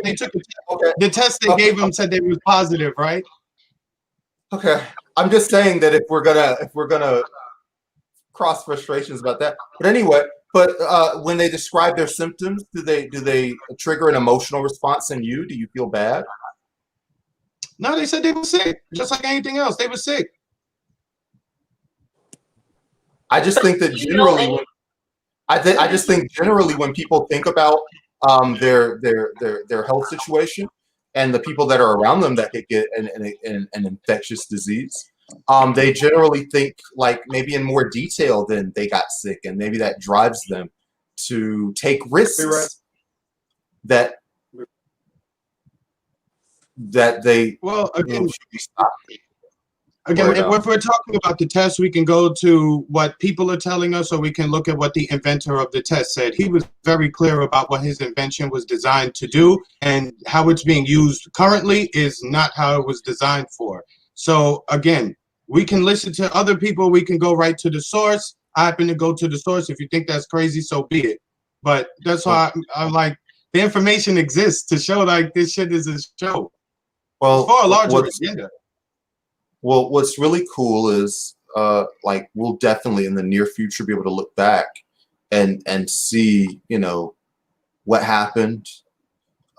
They took a test. Okay. The test they gave them said they was positive, right? Okay, I'm just saying that if we're gonna cross frustrations about that, but anyway. But when they describe their symptoms, do they trigger an emotional response in you? Do you feel bad? No, they said they were sick, just like anything else. They were sick. I just think that generally, I just think generally when people think about their health situation and the people that are around them that could get an infectious disease, they generally think like maybe in more detail than they got sick, and maybe that drives them to take risks that they again, should be stopped. Again, if we're talking about the test, we can go to what people are telling us, or we can look at what the inventor of the test said. He was very clear about what his invention was designed to do, and how it's being used currently is not how it was designed for. So again, we can listen to other people. We can go right to the source. I happen to go to the source. If you think that's crazy, so be it. But that's why I'm like, the information exists to show like this shit is a show. Well, for a larger agenda. Well, what's really cool is like we'll definitely in the near future be able to look back and see, you know, what happened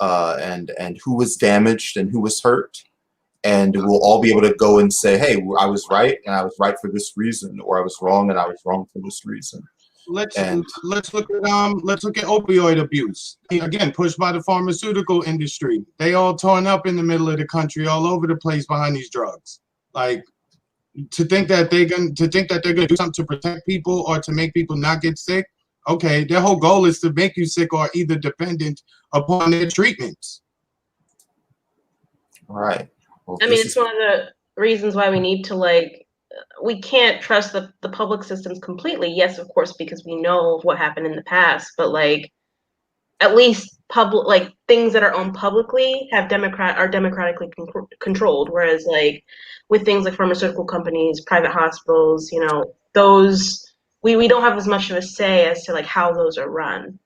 and who was damaged and who was hurt. And we'll all be able to go and say, hey, I was right, and I was right for this reason, or I was wrong, and I was wrong for this reason. Let's look at opioid abuse. Again, pushed by the pharmaceutical industry. They all torn up in the middle of the country, all over the place behind these drugs. Like, to think that they're gonna do something to protect people or to make people not get sick. Okay, their whole goal is to make you sick or either dependent upon their treatments. All right. Well, I mean, it's one of the reasons why we need to we can't trust the public systems completely. Yes, of course, because we know what happened in the past, but at least things that are owned publicly are democratically controlled. Whereas with things like pharmaceutical companies, private hospitals, those we don't have as much of a say as to how those are run.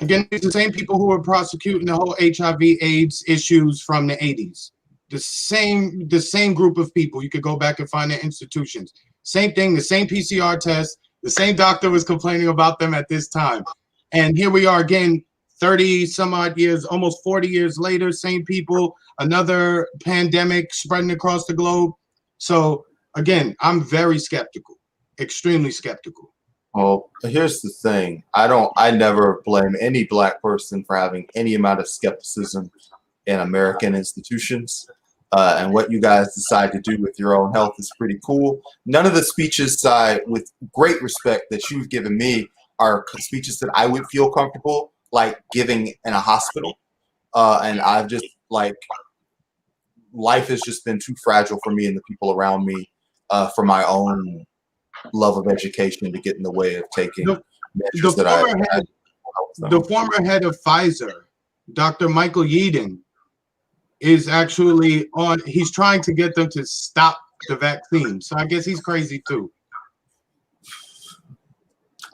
Again, it's the same people who were prosecuting the whole HIV/AIDS issues from the 80s. The same group of people. You could go back and find their institutions. Same thing, the same PCR test, the same doctor was complaining about them at this time. And here we are again, 30 some odd years, almost 40 years later, same people, another pandemic spreading across the globe. So again, I'm very skeptical, extremely skeptical. Well, here's the thing. I never blame any Black person for having any amount of skepticism in American institutions. And what you guys decide to do with your own health is pretty cool. None of the speeches, with great respect, that you've given me are speeches that I would feel comfortable giving in a hospital. And I've just life has just been too fragile for me and the people around me for my own love of education to get in the way of taking measures that the former head of Pfizer, Dr. Michael Yeadon, is actually he's trying to get them to stop the vaccine. So I guess he's crazy too.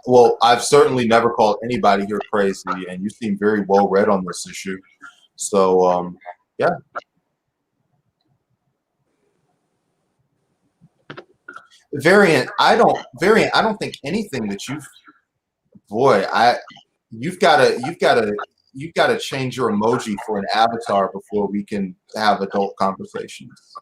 Well, I've certainly never called anybody here crazy, and you seem very well read on this issue. So, yeah. Variant, I don't think anything that you've got to change your emoji for an avatar before we can have adult conversations.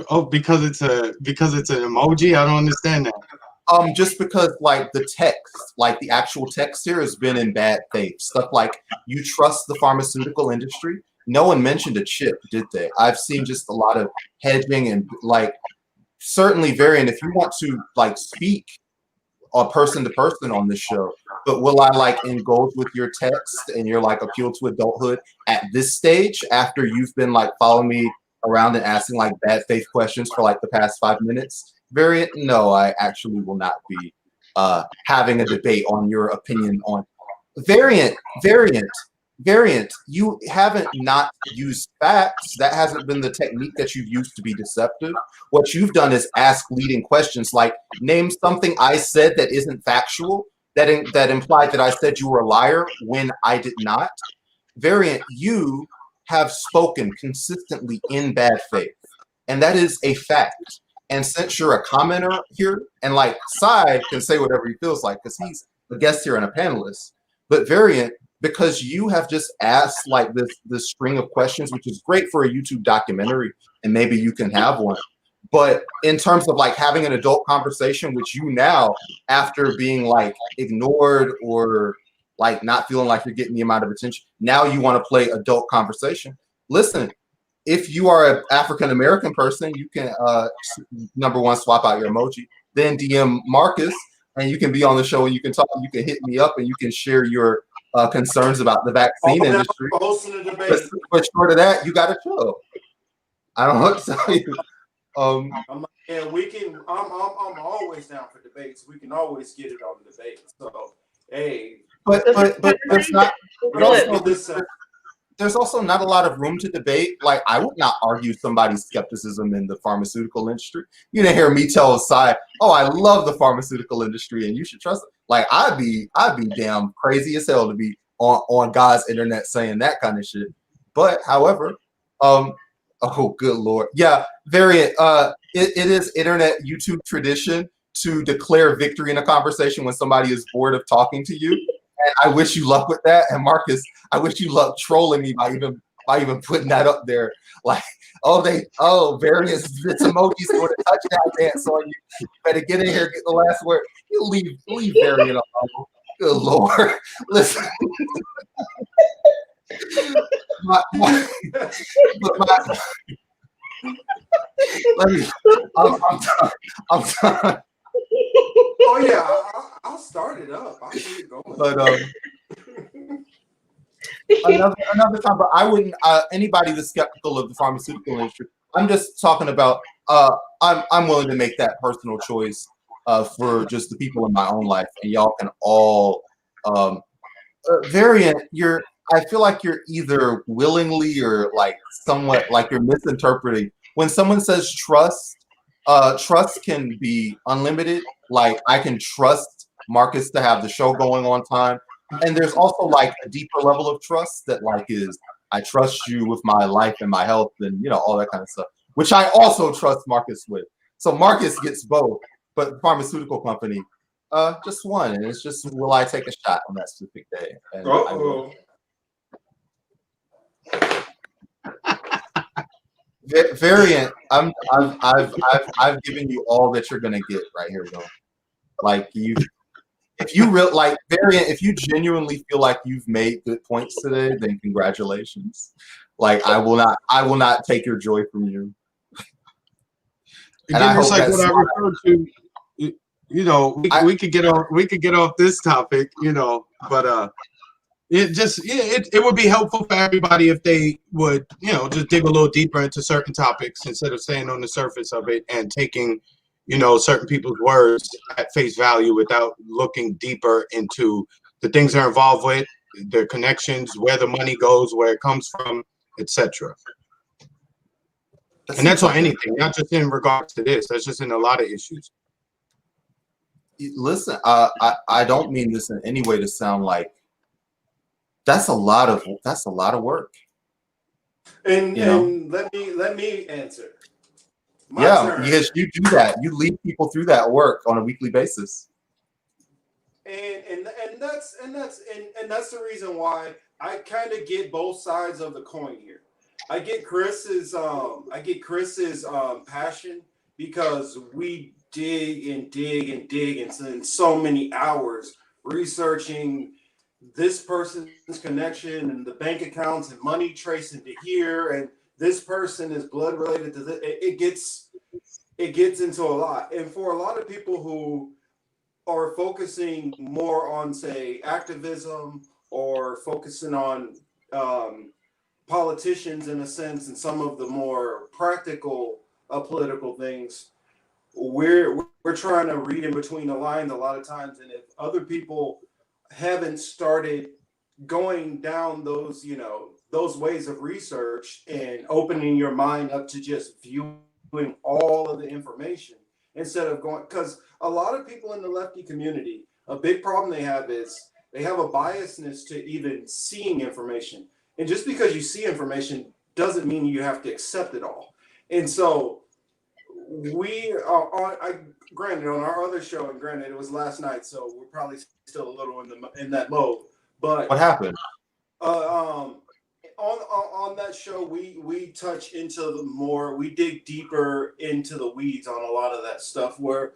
Oh, because it's an emoji? I don't understand that. Just because the text, the actual text here has been in bad faith. Stuff like you trust the pharmaceutical industry. No one mentioned a chip, did they? I've seen just a lot of hedging and certainly Variant, if you want to speak person to person on this show, but will I indulge with your text and your appeal to adulthood at this stage after you've been following me around and asking bad faith questions for the past 5 minutes? Variant, no, I actually will not be having a debate on your opinion on Variant, you haven't not used facts. That hasn't been the technique that you've used to be deceptive. What you've done is ask leading questions like, name something I said that isn't factual, that implied that I said you were a liar when I did not. Variant, you have spoken consistently in bad faith, and that is a fact. And since you're a commenter here, and Sai can say whatever he feels like because he's a guest here and a panelist, but Variant, because you have just asked this string of questions, which is great for a YouTube documentary, and maybe you can have one. But in terms of having an adult conversation, which you now, after being ignored or not feeling like you're getting the amount of attention, now you want to play adult conversation. Listen, if you are an African American person, you can number one, swap out your emoji, then DM Marcus, and you can be on the show and you can talk. You can hit me up and you can share your concerns about the vaccine industry. But short of that, you got to chill. I don't know what to tell you. We can. I'm always down for debates. We can always get it on the debate. So, hey. But there's not. There's also not a lot of room to debate. I would not argue somebody's skepticism in the pharmaceutical industry. You didn't hear me tell Sai, "Oh, I love the pharmaceutical industry, and you should trust it." I'd be damn crazy as hell to be on God's internet saying that kind of shit. But however, oh good Lord, yeah, Variant. It is internet YouTube tradition to declare victory in a conversation when somebody is bored of talking to you. And I wish you luck with that. And Marcus, I wish you luck trolling me by even putting that up there. Various it's emojis for the touchdown dance on you. You better get in here, get the last word. You leave Variant alone. Good Lord. Listen. But let me, I'm done. I'm done. Oh yeah, I'll start it up. I'll keep it going. But another time. But I wouldn't. Anybody that's skeptical of the pharmaceutical industry, I'm just talking about. I'm willing to make that personal choice for just the people in my own life, and y'all can all Variant. I feel like you're either willingly or like somewhat like you're misinterpreting. When someone says trust, trust can be unlimited. Like I can trust Marcus to have the show going on time. And there's also like a deeper level of trust that like is I trust you with my life and my health and all that kind of stuff, which I also trust Marcus with. So Marcus gets both, but the pharmaceutical company, just one. And it's just will I take a shot on that specific day? And I will. Variant, I've given you all that you're gonna get right here, though. Like if you genuinely feel like you've made good points today, then congratulations. Like I will not take your joy from you. And again, it's like what I referred to. We could get off this topic, but it would be helpful for everybody if they would, just dig a little deeper into certain topics instead of staying on the surface of it and taking, certain people's words at face value without looking deeper into the things they're involved with, their connections, where the money goes, where it comes from, etc. And that's on anything, not just in regards to this. That's just in a lot of issues. Listen, I don't mean this in any way to sound like that's a lot of work. And let me answer. Because you do that. You lead people through that work on a weekly basis. And that's the reason why I kind of get both sides of the coin here. I get Chris's passion because we dig and spend so many hours researching this person's connection and the bank accounts and money tracing to here, and this person is blood related to this. It gets into a lot. And for a lot of people who are focusing more on, say, activism or focusing on politicians in a sense and some of the more practical political things, we're trying to read in between the lines a lot of times. And if other people haven't started going down those ways of research and opening your mind up to just viewing all of the information instead of going, because a lot of people in the lefty community, a big problem they have is they have a biasness to even seeing information. And just because you see information doesn't mean you have to accept it all. And so we are granted on our other show, and granted it was last night, so we're probably still a little in that mode. But what happened? On that show, we touch into we dig deeper into the weeds on a lot of that stuff where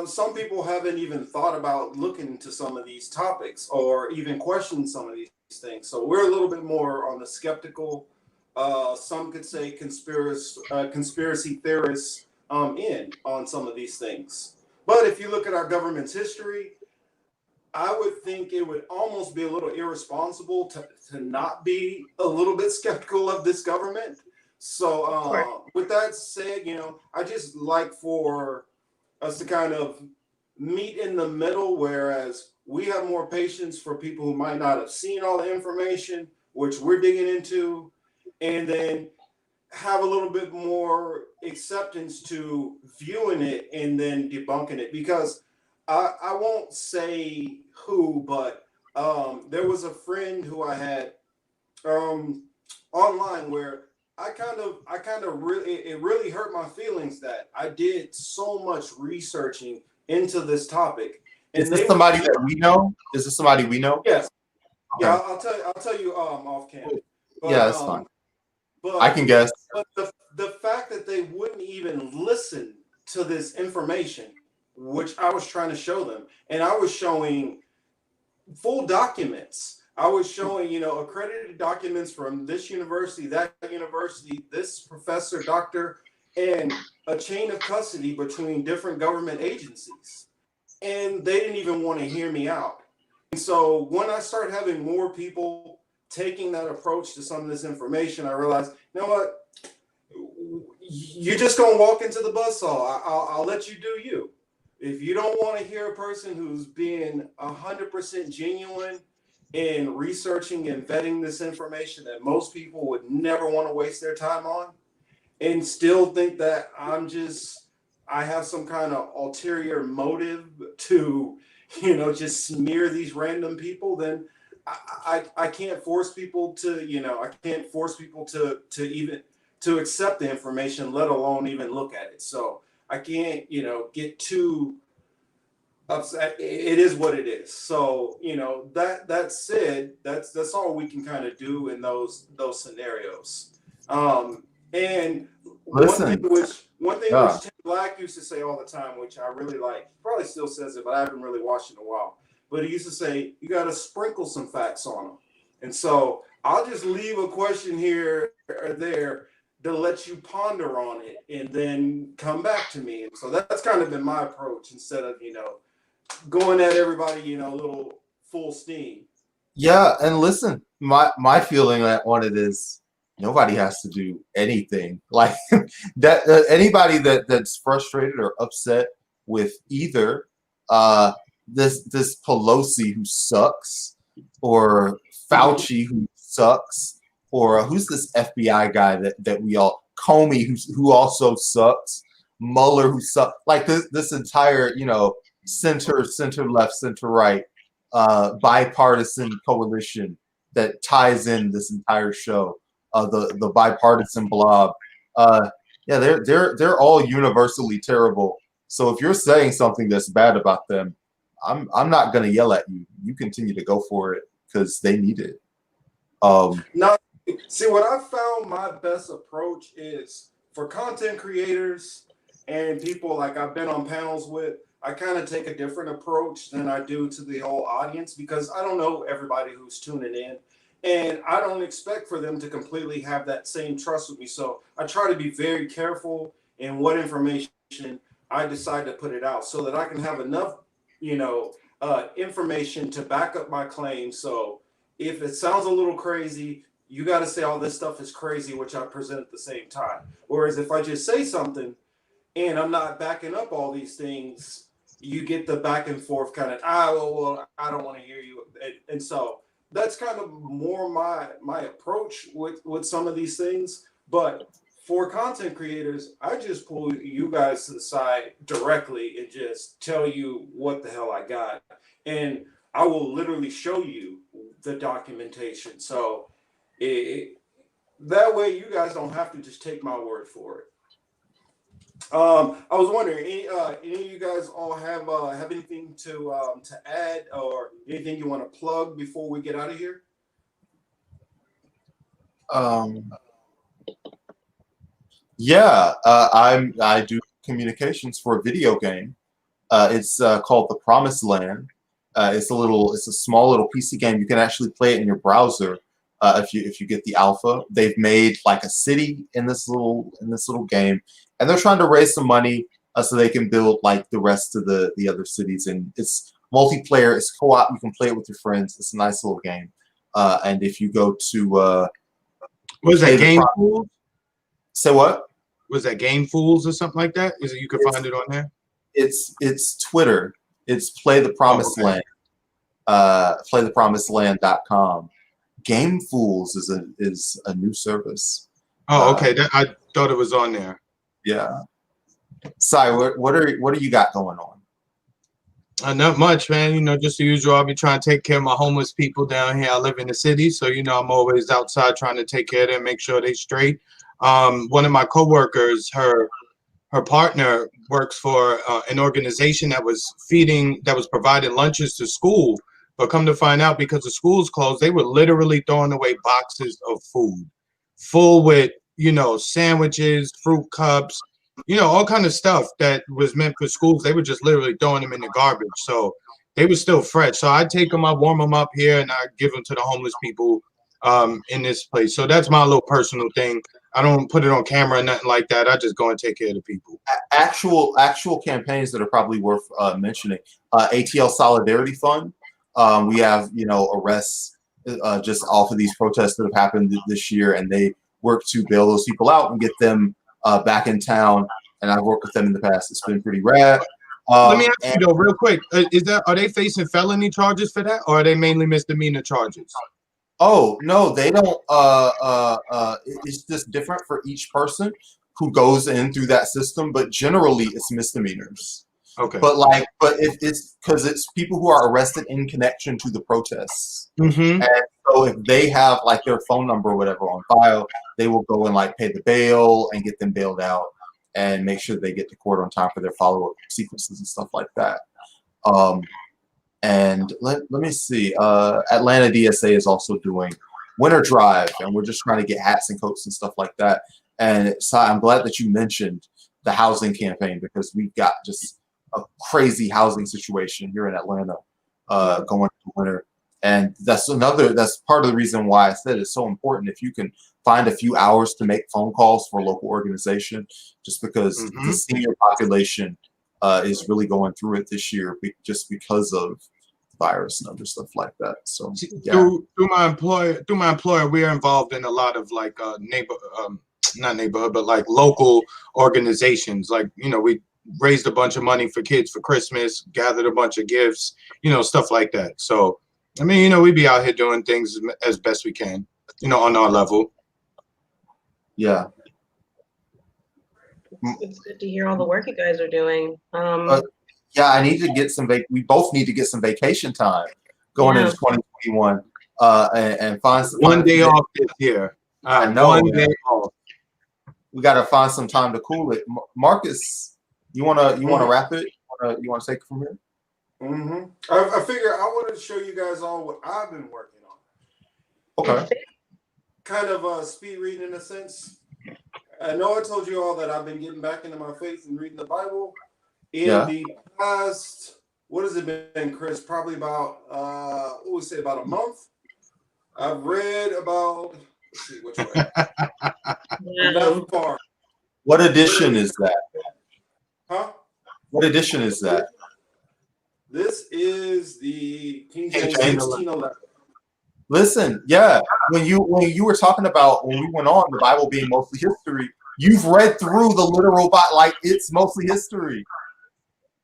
some people haven't even thought about looking into some of these topics or even questioning some of these things. So we're a little bit more on the skeptical. Some could say conspiracy theorists in on some of these things. But if you look at our government's history, I would think it would almost be a little irresponsible to not be a little bit skeptical of this government. So with that said, I just like for us to kind of meet in the middle, whereas we have more patience for people who might not have seen all the information, which we're digging into, and then have a little bit more acceptance to viewing it and then debunking it. Because I won't say who, but there was a friend who I had online where it really hurt my feelings that I did so much researching into this topic. And is this somebody that we know? Is this somebody we know? Yes. Okay. Yeah, I'll tell you off camera. Yeah, that's fine. But I can guess. But the fact that they wouldn't even listen to this information, which I was trying to show them, and I was showing full documents I was showing, accredited documents from this university, that university, this professor, doctor, and a chain of custody between different government agencies. And they didn't even want to hear me out. And so when I started having more people taking that approach to some of this information, I realized, you know what? You're just going to walk into the buzzsaw. I'll let you do you. If you don't want to hear a person who's being 100% genuine in researching and vetting this information that most people would never want to waste their time on, and still think that I have some kind of ulterior motive to, just smear these random people, then I can't force people to, I can't force people to even to accept the information, let alone even look at it. So I can't, get too upset. It is what it is. So, that said, that's all we can kind of do in those scenarios. And Listen, one thing which Tim Black used to say all the time, which I really like, he probably still says it, but I haven't really watched it in a while. But he used to say, you got to sprinkle some facts on them. And so I'll just leave a question here or there to let you ponder on it and then come back to me. And so that's kind of been my approach instead of, going at everybody, a little full steam. yeah, and listen, my feeling on it is nobody has to do anything. Like that, anybody that's frustrated or upset with either this Pelosi who sucks, or Fauci who sucks, or who's this FBI guy that we all, Comey who also sucks, Mueller who sucks, like this entire center left, center right bipartisan coalition that ties in this entire show, the bipartisan blob. Yeah, they're all universally terrible. So if you're saying something that's bad about them, I'm not gonna yell at you. You continue to go for it because they need it. Now, see, what I found my best approach is for content creators and people like I've been on panels with. I kind of take a different approach than I do to the whole audience because I don't know everybody who's tuning in, and I don't expect for them to completely have that same trust with me. So I try to be very careful in what information I decide to put it out so that I can have enough, information to back up my claim. So if it sounds a little crazy, you got to say all this stuff is crazy, which I present at the same time. Whereas if I just say something and I'm not backing up all these things, you get the back and forth kind of, well, I don't want to hear you. And so that's kind of more my approach with some of these things. But for content creators, I just pull you guys to the side directly and just tell you what the hell I got. And I will literally show you the documentation. So that way you guys don't have to just take my word for it. I was wondering, any of you guys all have anything to add or anything you want to plug before we get out of here? Yeah, I do communications for a video game. It's called The Promised Land. It's a small little PC game. You can actually play it in your browser if you get the alpha. They've made like a city in this little game, and they're trying to raise some money so they can build like the rest of the other cities. And it's multiplayer. It's co-op. You can play it with your friends. It's a nice little game. And if you go to was that Game Fools? Say what? Was that Game Fools or something like that? Is it you can find it on there? It's Twitter. It's Play the Promised Land. Playthepromisedland.com. Game Fools is a new service. Oh, okay. I thought it was on there. Yeah. Sai, what do you got going on? Not much, man. Just the usual. I'll be trying to take care of my homeless people down here. I live in the city, so I'm always outside trying to take care of them, make sure they straight. One of my coworkers, her partner works for an organization that was providing lunches to school. But come to find out, because the schools closed, they were literally throwing away boxes of food, full with sandwiches, fruit cups, all kind of stuff that was meant for schools. They were just literally throwing them in the garbage. So they were still fresh. So I take them, I warm them up here, and I give them to the homeless people in this place. So that's my little personal thing. I don't put it on camera or nothing like that. I just go and take care of the people. Actual campaigns that are probably worth mentioning. ATL Solidarity Fund. We have, arrests just off of these protests that have happened this year, and they work to bail those people out and get them back in town. And I've worked with them in the past. It's been pretty rad. Let me ask you though, real quick, are they facing felony charges for that, or are they mainly misdemeanor charges? Oh no, they don't. It's just different for each person who goes in through that system, but generally it's misdemeanors. Okay. But if it's because it's people who are arrested in connection to the protests, Mm-hmm. and so if they have like their phone number or whatever on file, they will go and like pay the bail and get them bailed out and make sure they get to court on time for their follow-up sequences and stuff like that. And let me see. Atlanta DSA is also doing Winter Drive, and we're just trying to get hats and coats and stuff like that. And so I'm glad that you mentioned the housing campaign, because we've got just a crazy housing situation here in Atlanta going into winter. And that's part of the reason why I said it's so important if you can find a few hours to make phone calls for a local organization, just because the senior population is really going through it this year just because of virus and other stuff like that. So yeah. Through my employer, we are involved in a lot of like not neighborhood, but like local organizations. Like, we raised a bunch of money for kids for Christmas, gathered a bunch of gifts, stuff like that. So, I mean, we be out here doing things as best we can, on our level. Yeah. It's good to hear all the work you guys are doing. Yeah, I need to get we both need to get some vacation time going into 2021 and find some one day off this year. I know. One day off. We got to find some time to cool it. Marcus, you wanna wrap it? You wanna take it from here? Mm-hmm. I figure I wanted to show you guys all what I've been working on. Okay. Kind of speed reading in a sense. I know I told you all that I've been getting back into my faith and reading the Bible. In the past, what has it been, Chris? Probably about about a month. I've read about, let's see which way. That far. What edition is that? Huh? What edition is that? This is the King James 1611. Listen, yeah. When you were talking about when we went on the Bible being mostly history, you've read through the literal Bible, like it's mostly history.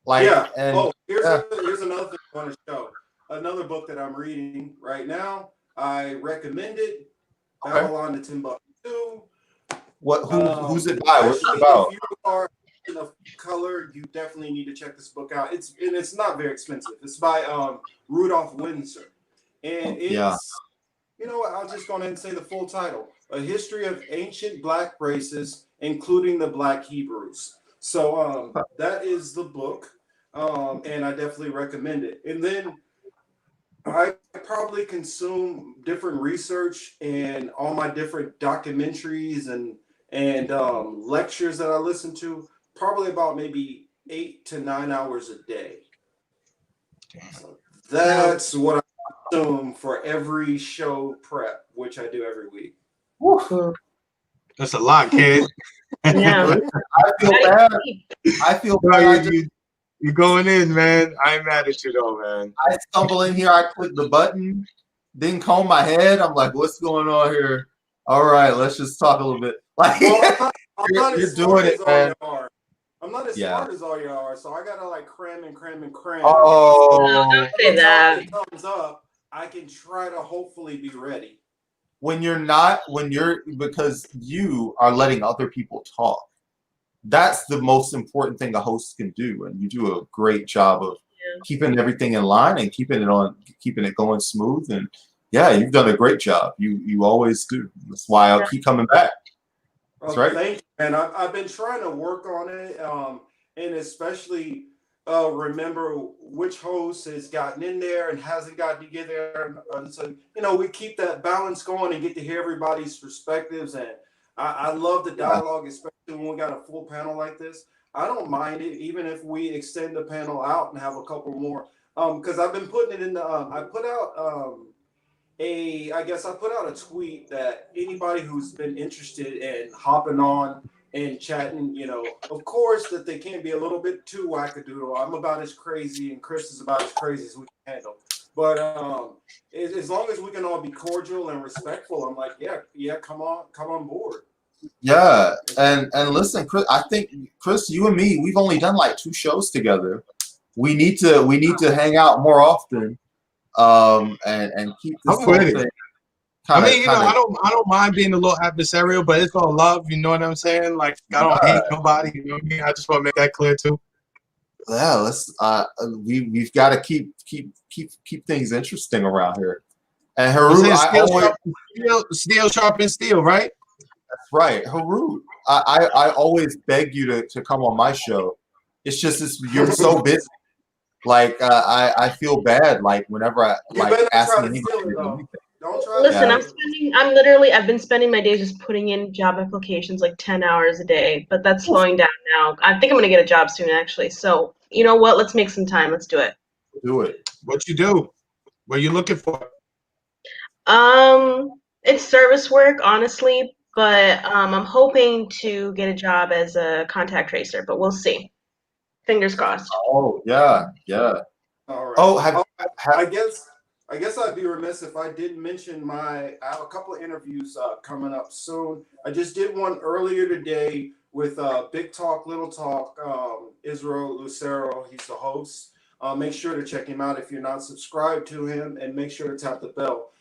Like, yeah. And here's another thing I want to show. Another book that I'm reading right now. I recommend it. Babylon to Timbuktu. Who's it by? What's it about? If you are of color, you definitely need to check this book out. It's not very expensive. It's by Rudolph Windsor, and it's you know what? I'll just go ahead and say the full title: A History of Ancient Black Races, Including the Black Hebrews. So that is the book, and I definitely recommend it. And then I probably consume different research and all my different documentaries and lectures that I listen to, probably about maybe 8 to 9 hours a day. So that's what I consume for every show prep, which I do every week. That's a lot, kid. Yeah. I feel bad. I feel bad. You're going in, man. I ain't mad at you though, man. I stumble in here. I click the button, didn't comb my head. I'm like, what's going on here? All right, let's just talk a little bit. Like, well, you're doing it, man. I'm not as smart as all you are, so I gotta like cram. Oh, don't say that. Thumbs up. I can try to hopefully be ready. Because you are letting other people talk. That's the most important thing a host can do, and you do a great job of keeping everything in line and keeping it going smooth. And yeah, you've done a great job. You always do. That's why I'll keep coming back. That's right. Thank you, man. I've been trying to work on it, and especially remember which host has gotten in there and hasn't gotten together. And so we keep that balance going and get to hear everybody's perspectives. And I love the dialogue, especially when we got a full panel like this. I don't mind it, even if we extend the panel out and have a couple more because I've been putting it in the I put out I put out a tweet that anybody who's been interested in hopping on and chatting, of course that they can't be a little bit too wackadoodle. I'm about as crazy and Chris is about as crazy as we can handle. But as long as we can all be cordial and respectful, I'm like, yeah, come on board. Yeah, and listen, Chris, I think Chris, you and me, we've only done like 2 shows together. We need to hang out more often, and keep this I'm whole with it. thing. I mean, I don't mind being a little adversarial, but it's all love. You know what I'm saying? Like, I don't hate nobody. You know what I mean? I just want to make that clear too. Yeah, let's. We've got to keep things interesting around here. And Haru, steel sharpens steel, right? That's right, Haru. I always beg you to come on my show. It's just you're so busy. Like I feel bad. Like whenever I asking you to do anything. Don't try. Listen, I've been spending my days just putting in job applications like 10 hours a day, but that's slowing down now. I think I'm gonna get a job soon, actually. So you know what? Let's make some time. Let's do it. Do it. What you do? What are you looking for? It's service work, honestly, but I'm hoping to get a job as a contact tracer, but we'll see. Fingers crossed. Oh yeah. All right. Oh, I guess I'd be remiss if I didn't mention I have a couple of interviews coming up soon. I just did one earlier today with Big Talk, Little Talk, Israel Lucero. He's the host. Make sure to check him out if you're not subscribed to him, and make sure to tap the bell.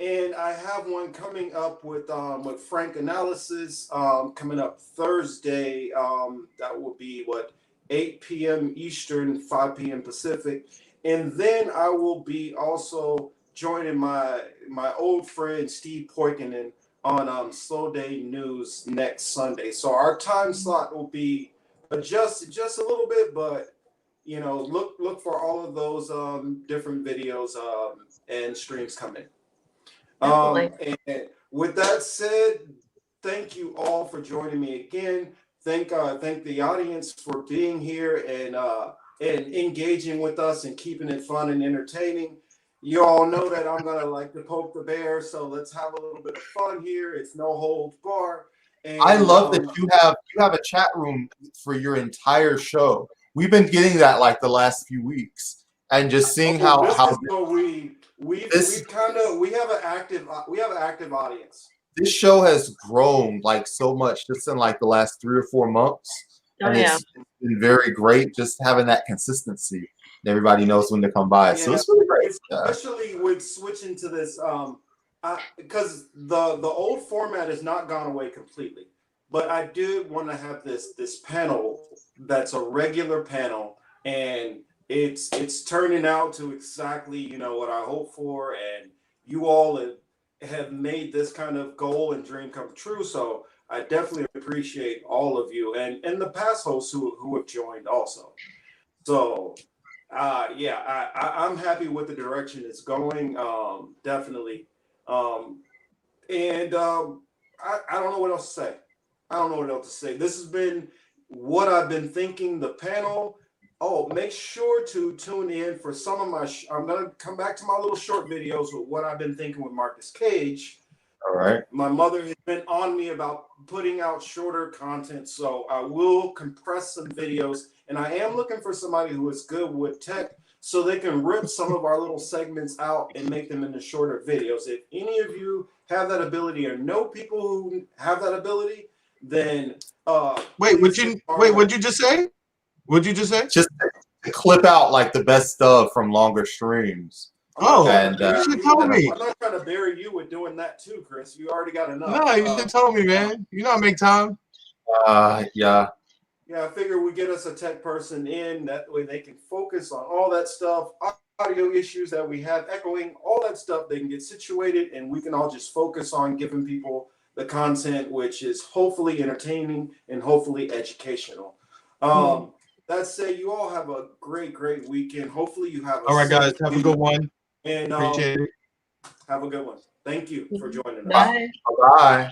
And I have one coming up with Frank Analysis coming up Thursday. That will be 8 p.m. Eastern, 5 p.m. Pacific. And then I will be also joining my old friend Steve Poikinen on Slow Day News next Sunday. So our time slot will be adjusted just a little bit, but look for all of those different videos and streams coming. And with that said, thank you all for joining me again. Thank the audience for being here and engaging with us and keeping it fun and entertaining. You all know that I'm gonna like to poke the bear, so let's have a little bit of fun here. It's no holds bar. And I love that you have a chat room for your entire show. We've been getting that like the last few weeks, and just seeing we have an active audience. This show has grown like so much just in like the last 3 or 4 months. It's been very great just having that consistency. Everybody knows when to come by. So it's really great. Especially with switching to this, because the old format has not gone away completely. But I did want to have this panel that's a regular panel, and it's turning out to exactly what I hope for, and you all have made this kind of goal and dream come true. So I definitely appreciate all of you and the past hosts who have joined also. So I'm happy with the direction it's going. Definitely. I don't know what else to say. This has been what I've been thinking. The panel. Make sure to tune in for some of my. I'm gonna come back to my little short videos with what I've been thinking with Marcus Cage. All right. My mother has been on me about putting out shorter content, so I will compress some videos. And I am looking for somebody who is good with tech, so they can rip some of our little segments out and make them into shorter videos. If any of you have that ability or know people who have that ability, then what'd you just say? What'd you just say? Just clip out like the best stuff from longer streams. And you should tell me. I'm not trying to bury you with doing that too, Chris. You already got enough. No, you should tell me, man. You know I make time. Yeah, I figure we get us a tech person in, that way they can focus on all that stuff, audio issues that we have, echoing, all that stuff. They can get situated, and we can all just focus on giving people the content, which is hopefully entertaining and hopefully educational. That said, you all have a great weekend. Hopefully you have all right, guys. Have a good one. And appreciate it. Have a good one. Thank you for joining us. Bye. Bye.